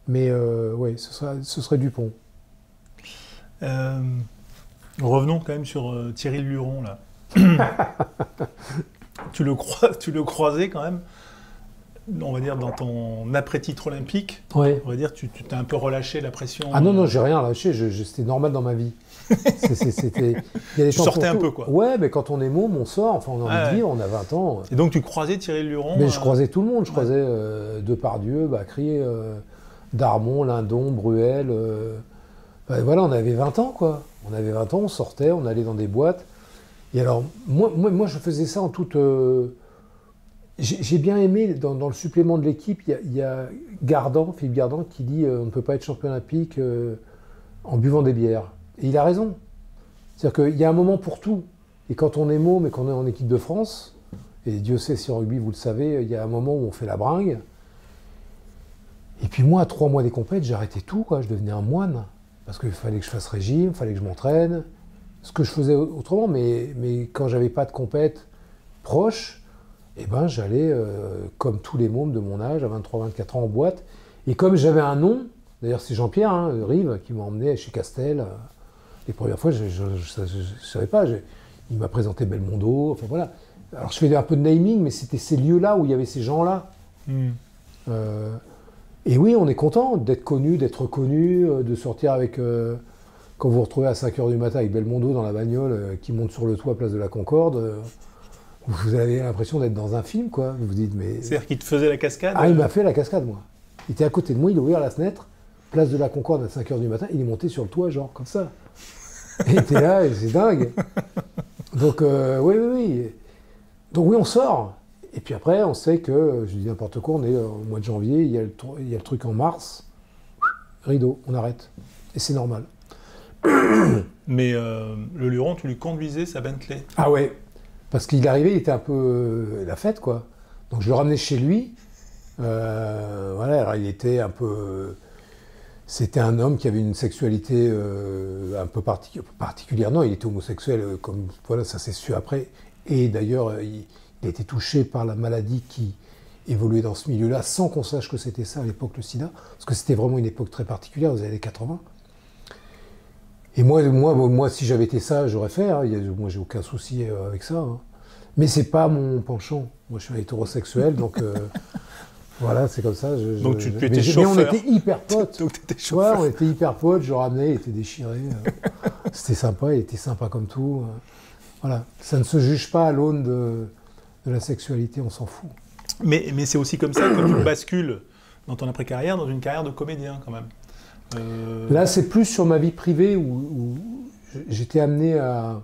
Mais oui, ce serait Dupont. Revenons quand même sur Thierry Leluron, là. Tu le croisais quand même, on va dire, dans ton après-titre olympique. Ouais. On va dire, tu t'es un peu relâché la pression. Ah non, j'ai rien lâché, c'était normal dans ma vie. Tu sortais un peu, quoi. Ouais, mais quand on est môme, on sort, enfin on a envie de vivre, on a 20 ans. Et donc tu croisais Thierry Leluron. Mais je croisais tout le monde, je croisais Depardieu, Bacri, Darmon, Lindon, Bruel. Voilà, on avait 20 ans, quoi. On avait 20 ans, on sortait, on allait dans des boîtes. Et alors, moi je faisais ça en toute... J'ai bien aimé, dans le supplément de l'équipe, il y a Philippe Gardan, qui dit on ne peut pas être champion olympique en buvant des bières. Et il a raison. C'est-à-dire qu'il y a un moment pour tout. Et quand on est môme et qu'on est en équipe de France, et Dieu sait si en rugby, vous le savez, il y a un moment où on fait la bringue. Et puis moi, à 3 mois des compètes, j'arrêtais tout, quoi. Je devenais un moine. Parce qu'il fallait que je fasse régime, il fallait que je m'entraîne. Ce que je faisais autrement, mais quand j'avais pas de compète proche, eh ben, j'allais, comme tous les mômes de mon âge, à 23-24 ans, en boîte. Et comme j'avais un nom, d'ailleurs c'est Jean-Pierre Rive qui m'a emmené chez Castel. Les premières fois, je ne savais pas. Il m'a présenté Belmondo, enfin voilà. Alors je fais un peu de naming, mais c'était ces lieux-là où il y avait ces gens-là. Et oui, on est content d'être connu, d'être reconnu, de sortir avec... quand vous vous retrouvez à 5h du matin avec Belmondo dans la bagnole qui monte sur le toit place de la Concorde, vous avez l'impression d'être dans un film, quoi. Vous vous dites, mais... C'est-à-dire qu'il te faisait la cascade. Ah, il m'a fait la cascade, moi. Il était à côté de moi, il a ouvert la fenêtre, place de la Concorde à 5h du matin, il est monté sur le toit, genre, comme ça. Et il était là, et c'est dingue. Donc, oui. Donc oui, on sort. Et puis après, on sait que, je dis n'importe quoi, on est au mois de janvier, il y a le truc en mars, rideau, on arrête. Et c'est normal. Mais le Luron, tu lui conduisais sa Bentley. Ah ouais. Parce qu'il arrivait, il était un peu la fête, quoi. Donc je le ramenais chez lui. Voilà, alors il était un peu... C'était un homme qui avait une sexualité un peu particulière. Non, il était homosexuel, voilà, ça s'est su après. Et d'ailleurs, il a été touché par la maladie qui évolué dans ce milieu-là sans qu'on sache que c'était ça à l'époque, le sida. Parce que c'était vraiment une époque très particulière, aux années 80. Et moi si j'avais été ça, j'aurais fait. Hein. Moi, j'ai aucun souci avec ça. Hein. Mais c'est pas mon penchant. Moi, je suis un hétérosexuel, donc voilà, c'est comme ça. Donc tu étais chauffeur. Mais on était hyper potes. Donc tu étais chauffeur. Ouais, on était hyper potes. Je le ramenais, il était déchiré. C'était sympa, il était sympa comme tout. Voilà, ça ne se juge pas à l'aune de la sexualité, on s'en fout. Mais c'est aussi comme ça que tu bascules dans ton après-carrière, dans une carrière de comédien quand même. Là, c'est plus sur ma vie privée où j'étais amené à...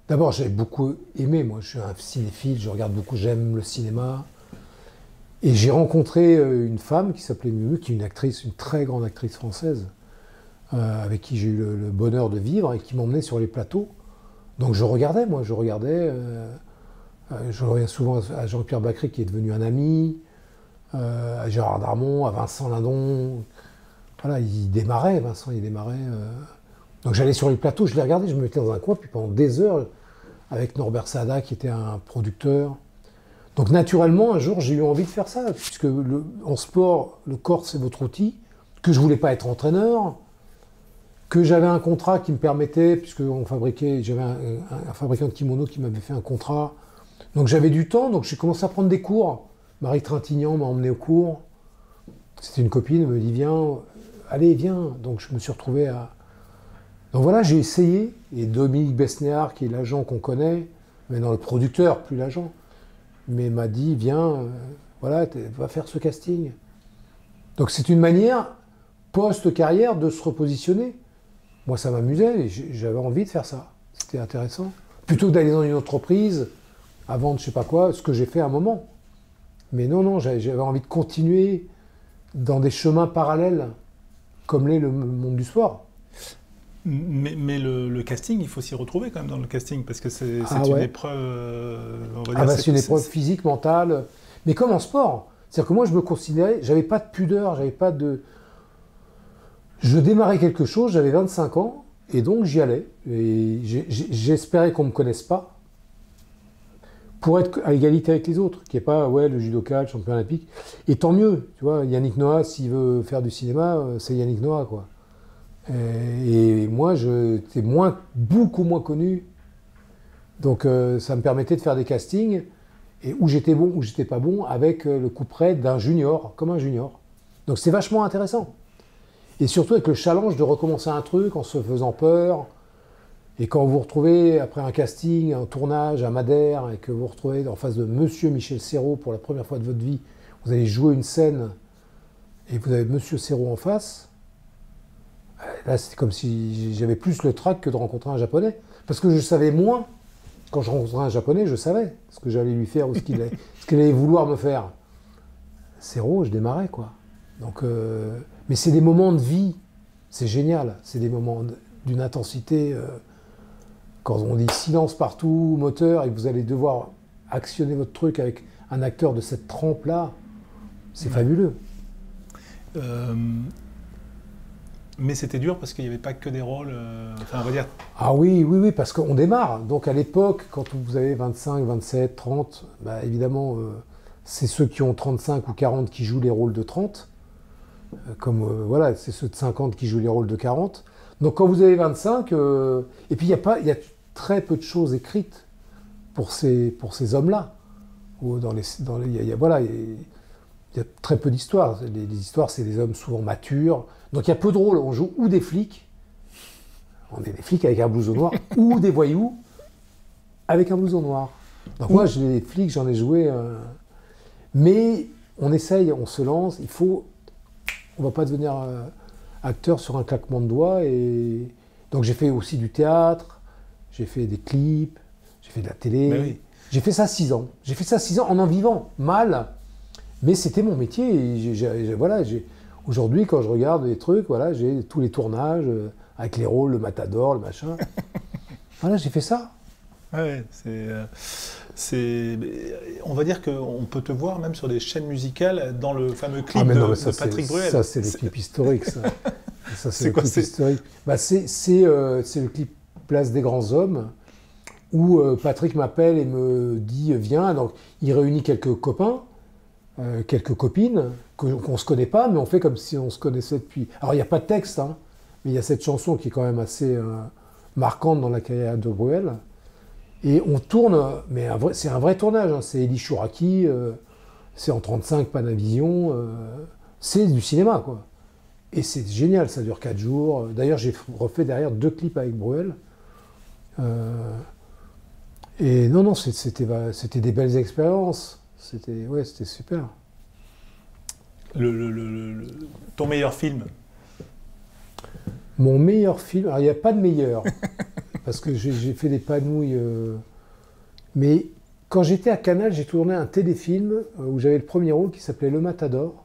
D'abord, j'ai beaucoup aimé, moi je suis un cinéphile, je regarde beaucoup, j'aime le cinéma. Et j'ai rencontré une femme qui s'appelait Mumu, qui est une actrice, une très grande actrice française, avec qui j'ai eu le bonheur de vivre et qui m'emmenait sur les plateaux. Donc je regardais, je regarde souvent à Jean-Pierre Bacry qui est devenu un ami, à Gérard Darmon, à Vincent Lindon. Voilà, Vincent il démarrait. Donc j'allais sur les plateaux, je les regardais, je me mettais dans un coin, puis pendant des heures, avec Norbert Sada qui était un producteur. Donc naturellement, un jour, j'ai eu envie de faire ça, puisque en sport, le corps c'est votre outil, que je voulais pas être entraîneur, que j'avais un contrat qui me permettait, j'avais un fabricant de kimono qui m'avait fait un contrat. Donc j'avais du temps, donc j'ai commencé à prendre des cours. Marie Trintignant m'a emmené au cours. C'était une copine, elle me dit viens, allez viens. Donc je me suis retrouvé à... Donc voilà, j'ai essayé, et Dominique Besnéard, qui est l'agent qu'on connaît, maintenant le producteur, plus l'agent, mais m'a dit viens, va faire ce casting. Donc c'est une manière, post-carrière, de se repositionner. Moi ça m'amusait, et j'avais envie de faire ça. C'était intéressant. Plutôt que d'aller dans une entreprise, à vendre je sais pas quoi, ce que j'ai fait à un moment. Mais non, j'avais envie de continuer dans des chemins parallèles, comme l'est le monde du sport. Mais le casting, il faut s'y retrouver quand même dans le casting, parce que c'est une épreuve, on va dire... c'est une épreuve physique, mentale, mais comme en sport. C'est-à-dire que moi, je me considérais, j'avais pas de pudeur, j'avais pas de... Je démarrais quelque chose, j'avais 25 ans, et donc j'y allais. Et j'espérais qu'on me connaisse pas, pour être à égalité avec les autres, qu'il n'y ait pas, le judoka, le champion olympique. Et tant mieux, tu vois, Yannick Noah, s'il veut faire du cinéma, c'est Yannick Noah, quoi. Et moi, j'étais beaucoup moins connu. Donc ça me permettait de faire des castings, et où j'étais bon, où j'étais pas bon, avec le coup près d'un junior, comme un junior. Donc c'est vachement intéressant. Et surtout avec le challenge de recommencer un truc en se faisant peur. Et quand vous vous retrouvez après un casting, un tournage à Madère, et que vous vous retrouvez en face de Monsieur Michel Serrault pour la première fois de votre vie, vous allez jouer une scène, et vous avez Monsieur Serrault en face, là c'était comme si j'avais plus le trac que de rencontrer un Japonais. Parce que je savais moins, quand je rencontrais un Japonais, je savais ce que j'allais lui faire ou ce qu'il allait vouloir me faire. Serrault, je démarrais, quoi. Donc, mais c'est des moments de vie, c'est génial, c'est des moments d'une intensité... Quand on dit silence partout, moteur, et que vous allez devoir actionner votre truc avec un acteur de cette trempe-là, c'est fabuleux. Mais c'était dur parce qu'il n'y avait pas que des rôles, on va dire... Ah oui, parce qu'on démarre. Donc à l'époque, quand vous avez 25, 27, 30, évidemment, c'est ceux qui ont 35 ou 40 qui jouent les rôles de 30. C'est ceux de 50 qui jouent les rôles de 40. Donc quand vous avez 25, et puis il y a très peu de choses écrites pour ces hommes-là. Il y a très peu d'histoires. Les histoires, c'est des hommes souvent matures. Donc il y a peu de rôles. On joue ou des flics, on est des flics avec un blouson noir, ou des voyous avec un blouson noir. Donc moi, les flics, j'en ai joué. Mais on essaye, on se lance. On ne va pas devenir acteur sur un claquement de doigts. Et donc j'ai fait aussi du théâtre, j'ai fait des clips, j'ai fait de la télé. Oui. J'ai fait ça 6 ans. J'ai fait ça 6 ans en vivant mal. Mais c'était mon métier. Et aujourd'hui, quand je regarde les trucs, j'ai tous les tournages avec les rôles, le matador, le machin. Voilà, j'ai fait ça. Ouais, on va dire qu'on peut te voir même sur des chaînes musicales dans le fameux clip de Patrick Bruel. Ça, c'est le clip historique, ça. Ça, c'est quoi, clip historique. C'est le clip Place des Grands Hommes, où Patrick m'appelle et me dit « Viens ». Donc, il réunit quelques copains, quelques copines qu'on ne se connaît pas, mais on fait comme si on se connaissait depuis. Alors il n'y a pas de texte, hein, mais il y a cette chanson qui est quand même assez marquante dans la carrière de Bruel. Et on tourne, mais c'est un vrai tournage, hein, c'est Elie Chouraki, c'est en 35 Panavision, c'est du cinéma, quoi. Et c'est génial, ça dure 4 jours. D'ailleurs, j'ai refait derrière 2 clips avec Bruel. Et non, c'était des belles expériences. C'était super. Ton meilleur film? Mon meilleur film, alors il n'y a pas de meilleur, parce que j'ai fait des panouilles. Mais quand j'étais à Canal, j'ai tourné un téléfilm où j'avais le premier rôle qui s'appelait Le Matador,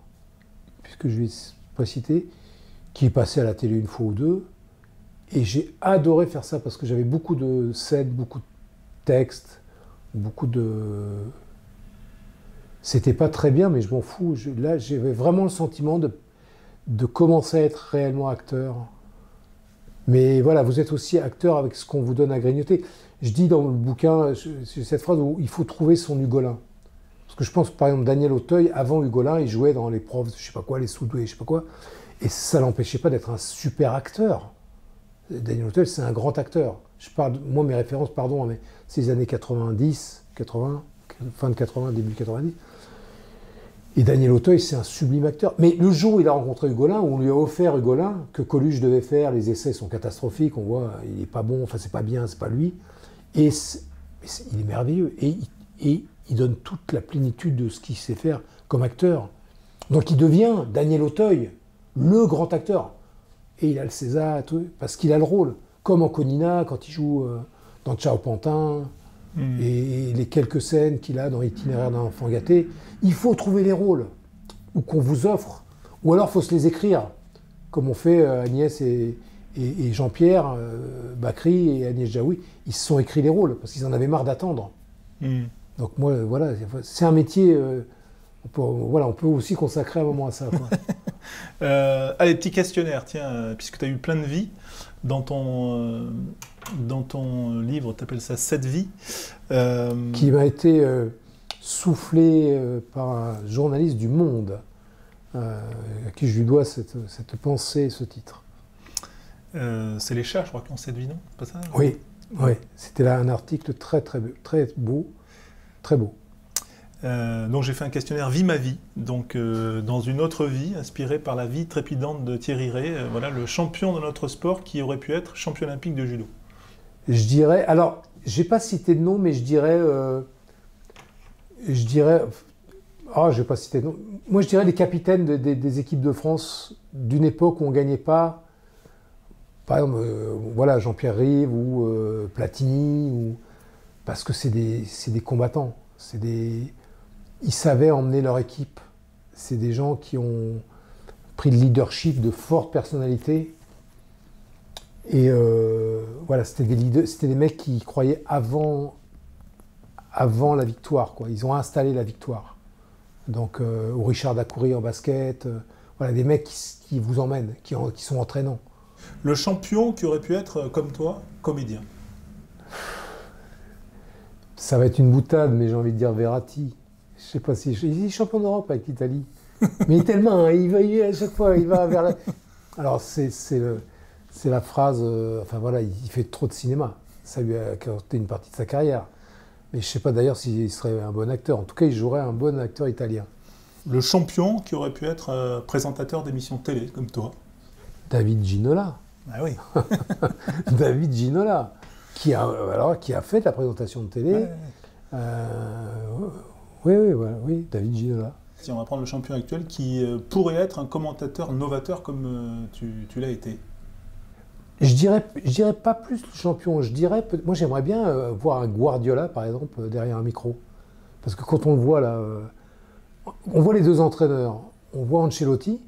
puisque je ne vais pas citer, qui est passé à la télé une fois ou deux. Et j'ai adoré faire ça parce que j'avais beaucoup de scènes, beaucoup de textes, beaucoup de... C'était pas très bien, mais je m'en fous. Là, j'avais vraiment le sentiment de commencer à être réellement acteur. Mais voilà, vous êtes aussi acteur avec ce qu'on vous donne à grignoter. Je dis dans le bouquin, c'est cette phrase où il faut trouver son Hugolin. Parce que je pense que, par exemple, Daniel Auteuil, avant Hugolin, il jouait dans les profs, je sais pas quoi, les Soudoués, je sais pas quoi. Et ça l'empêchait pas d'être un super acteur. Daniel Auteuil, c'est un grand acteur. Moi, mes références, pardon, mais c'est les années 90, 80, fin de 80, début 90. Et Daniel Auteuil, c'est un sublime acteur. Mais le jour où il a rencontré Hugolin, où on lui a offert Hugolin, que Coluche devait faire, les essais sont catastrophiques, on voit, il est pas bon, enfin c'est pas bien, c'est pas lui. Et il est merveilleux. Et il donne toute la plénitude de ce qu'il sait faire comme acteur. Donc il devient Daniel Auteuil, le grand acteur. Et il a le César, tout, parce qu'il a le rôle. Comme Anconina, quand il joue dans Ciao Pantin, et les quelques scènes qu'il a dans Itinéraire d'un enfant gâté. Il faut trouver les rôles, ou qu'on vous offre, ou alors il faut se les écrire, comme on fait Agnès et Jean-Pierre, Bacri et Agnès Jaoui. Ils se sont écrits les rôles, parce qu'ils en avaient marre d'attendre. Donc moi, voilà, c'est un métier... on peut aussi consacrer un moment à ça. Quoi. Allez, petit questionnaire, tiens, puisque tu as eu plein de vies dans ton livre, tu appelles ça 7 vies. Qui m'a été soufflé par un journaliste du Monde, à qui je lui dois cette pensée, ce titre. C'est les chats, je crois, qui ont 7 vies, non? Pas ça? Oui, c'était là un article très beau. Donc j'ai fait un questionnaire Vie ma vie, donc dans une autre vie, inspirée par la vie trépidante de Thierry Rey, voilà le champion de notre sport qui aurait pu être champion olympique de judo. Je dirais, alors j'ai pas cité de nom, mais je dirais, je vais pas citer de nom. Moi je dirais les capitaines des équipes de France d'une époque où on gagnait pas, par exemple, voilà Jean-Pierre Rive ou Platini, parce que c'est des combattants, ils savaient emmener leur équipe. C'est des gens qui ont pris le leadership de fortes personnalités. Et voilà, c'était des mecs qui croyaient avant la victoire, quoi. Ils ont installé la victoire. Donc, ou Richard Dacoury en basket, voilà, des mecs qui vous emmènent, qui sont entraînants. Le champion qui aurait pu être, comme toi, comédien. Ça va être une boutade, mais j'ai envie de dire Verratti. Je sais pas si... Il est champion d'Europe avec l'Italie. Mais tellement, hein, à chaque fois, il va vers la... Alors, c'est la phrase... enfin voilà, il fait trop de cinéma. Ça lui a coûté une partie de sa carrière. Mais je sais pas d'ailleurs s'il serait un bon acteur. En tout cas, il jouerait un bon acteur italien. Le champion qui aurait pu être présentateur d'émissions télé, comme toi. David Ginola. Ah oui. David Ginola, qui a fait de la présentation de télé. Ouais. Oui, David Ginola. Si on va prendre le champion actuel qui pourrait être un commentateur novateur comme tu l'as été. Je dirais pas plus le champion. Moi, j'aimerais bien voir un Guardiola, par exemple, derrière un micro. Parce que quand on le voit là, on voit les deux entraîneurs. On voit Ancelotti,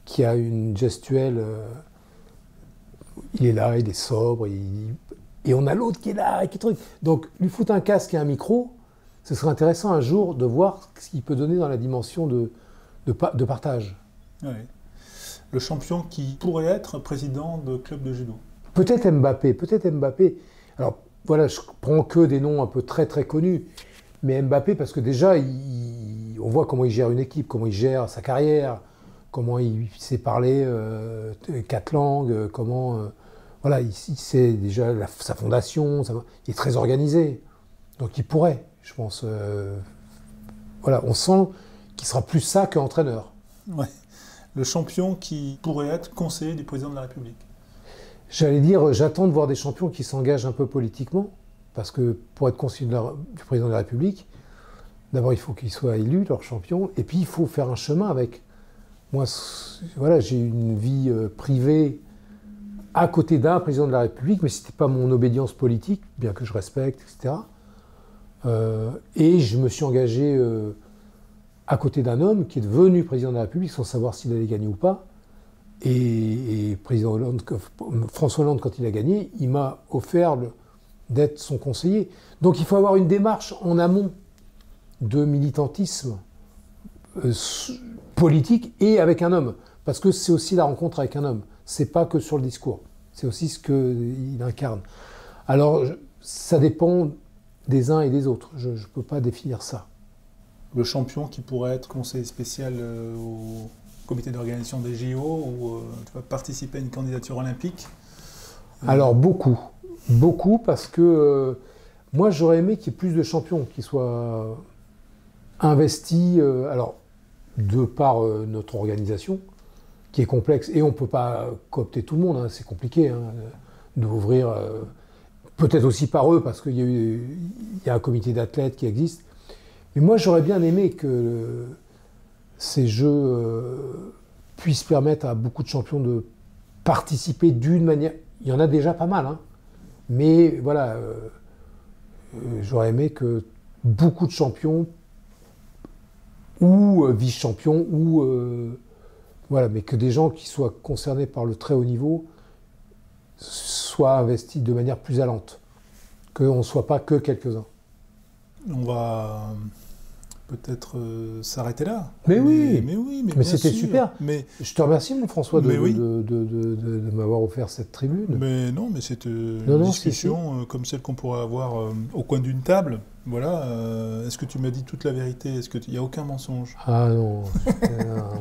qui a une gestuelle. Il est là, il est sobre, et on a l'autre qui est là, qui truc. Donc, lui foutre un casque et un micro, ce serait intéressant un jour de voir ce qu'il peut donner dans la dimension de partage. Oui. Le champion qui pourrait être président de club de judo. Peut-être Mbappé. Alors, voilà, je prends que des noms un peu très connus, mais Mbappé, parce que déjà, on voit comment il gère une équipe, comment il gère sa carrière, comment il sait parler 4 langues, comment voilà, il sait déjà sa fondation, il est très organisé. Donc il pourrait, je pense. Voilà, on sent qu'il sera plus ça qu'entraîneur. Ouais. Le champion qui pourrait être conseiller du président de la République. J'allais dire, j'attends de voir des champions qui s'engagent un peu politiquement, parce que pour être conseiller du président de la République, d'abord il faut qu'ils soient élus, leur champion, et puis il faut faire un chemin avec. Moi, voilà, j'ai une vie privée à côté d'un président de la République, mais ce n'était pas mon obédience politique, bien que je respecte, etc. Et je me suis engagé à côté d'un homme qui est devenu président de la République sans savoir s'il allait gagner ou pas. Et président Hollande, François Hollande, quand il a gagné, il m'a offert d'être son conseiller. Donc il faut avoir une démarche en amont de militantisme politique et avec un homme. Parce que c'est aussi la rencontre avec un homme. C'est pas que sur le discours. C'est aussi ce qu'il incarne. Alors, ça dépend des uns et des autres. Je ne peux pas définir ça. Le champion qui pourrait être conseiller spécial au comité d'organisation des JO ou tu vas participer à une candidature olympique? Alors, beaucoup. Beaucoup parce que moi, j'aurais aimé qu'il y ait plus de champions qui soient investis. Alors, de par notre organisation, qui est complexe, et on ne peut pas coopter tout le monde, hein, c'est compliqué d'ouvrir, peut-être aussi par eux, parce qu'il y a un comité d'athlètes qui existe. Mais moi, j'aurais bien aimé que ces jeux puissent permettre à beaucoup de champions de participer d'une manière... Il y en a déjà pas mal, hein, mais voilà, j'aurais aimé que beaucoup de champions ou vice-champions, ou voilà, mais que des gens qui soient concernés par le très haut niveau soient investis de manière plus allante, qu'on ne soit pas que quelques-uns. On va peut-être s'arrêter là. Mais oui, mais c'était super. Mais je te remercie, mon François, de m'avoir offert cette tribune. Mais non, mais c'est une discussion comme celle qu'on pourrait avoir au coin d'une table. Voilà. Est-ce que tu m'as dit toute la vérité? Est-ce qu'il n'y a aucun mensonge? Ah non,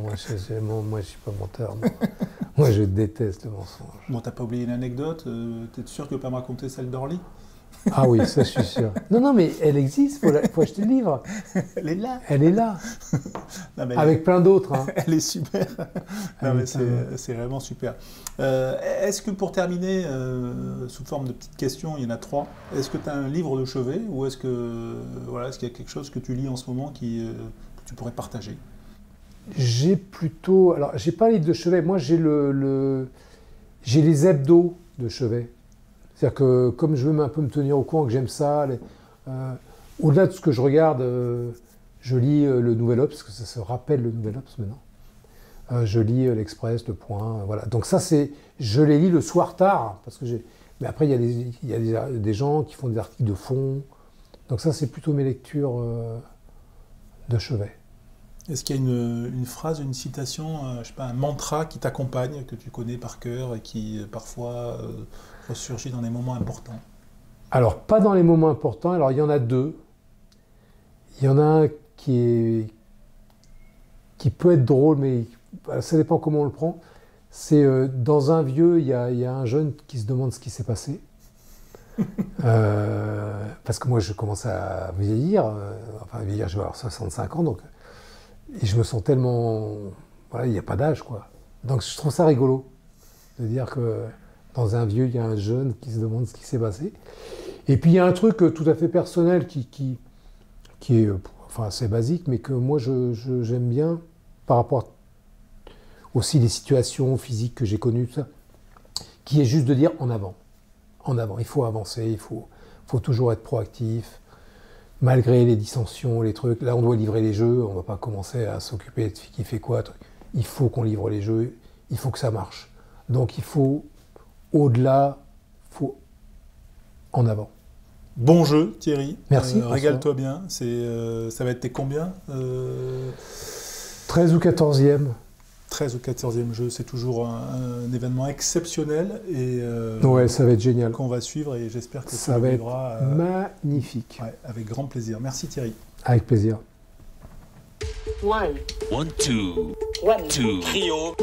moi je ne suis pas menteur. Moi je déteste le mensonge. Bon, t'as pas oublié une anecdote? T'es sûr que tu vas pas me raconter celle d'Orly? Ah oui, ça je suis sûr. Non, mais elle existe, faut acheter le livre. Elle est là. Elle est là. Non, mais avec plein d'autres. Hein. Elle est super. Non, mais c'est vraiment super. Est-ce que pour terminer, sous forme de petites questions, il y en a 3, est-ce que tu as un livre de chevet ou est-ce que voilà, est-ce qu'il y a quelque chose que tu lis en ce moment que tu pourrais partager? J'ai plutôt... Alors, j'ai pas un livre de chevet. Moi, j'ai j'ai les hebdos de chevet. C'est-à-dire que comme je veux un peu me tenir au courant, que j'aime ça, au-delà de ce que je regarde, je lis le Nouvel Obs, parce que ça se rappelle le Nouvel Obs maintenant. Je lis l'Express, le Point, voilà. Donc ça, je les lis le soir tard, parce que mais après, il y a des gens qui font des articles de fond. Donc ça, c'est plutôt mes lectures de chevet. Est-ce qu'il y a une phrase, une citation, je sais pas, un mantra qui t'accompagne, que tu connais par cœur et qui parfois ressurgit dans des moments importants? Alors, pas dans les moments importants. Alors, il y en a 2. Il y en a un qui peut être drôle, mais ça dépend comment on le prend. C'est dans un vieux, il y a un jeune qui se demande ce qui s'est passé. Parce que moi, je commence à vieillir. Enfin, vieillir, je vais avoir 65 ans, donc... Et je me sens tellement... Voilà, il n'y a pas d'âge, quoi. Donc je trouve ça rigolo de dire que dans un vieux, il y a un jeune qui se demande ce qui s'est passé. Et puis il y a un truc tout à fait personnel qui est enfin, assez basique, mais que moi j'aime bien par rapport aussi les situations physiques que j'ai connues, tout ça, qui est juste de dire en avant. En avant, il faut avancer, il faut toujours être proactif. Malgré les dissensions, les trucs, là on doit livrer les jeux, on ne va pas commencer à s'occuper de qui fait quoi. Il faut qu'on livre les jeux, il faut que ça marche. Donc il faut, au-delà, il faut en avant. Bon jeu Thierry, merci. Régale-toi bien, ça va être tes combien 13 ou 14e. 13 ou 14e jeu, c'est toujours un événement exceptionnel et ouais, ça va être génial. Qu'on va suivre et j'espère que ça va être magnifique. Ouais, avec grand plaisir. Merci Thierry. Avec plaisir. One, two, trio.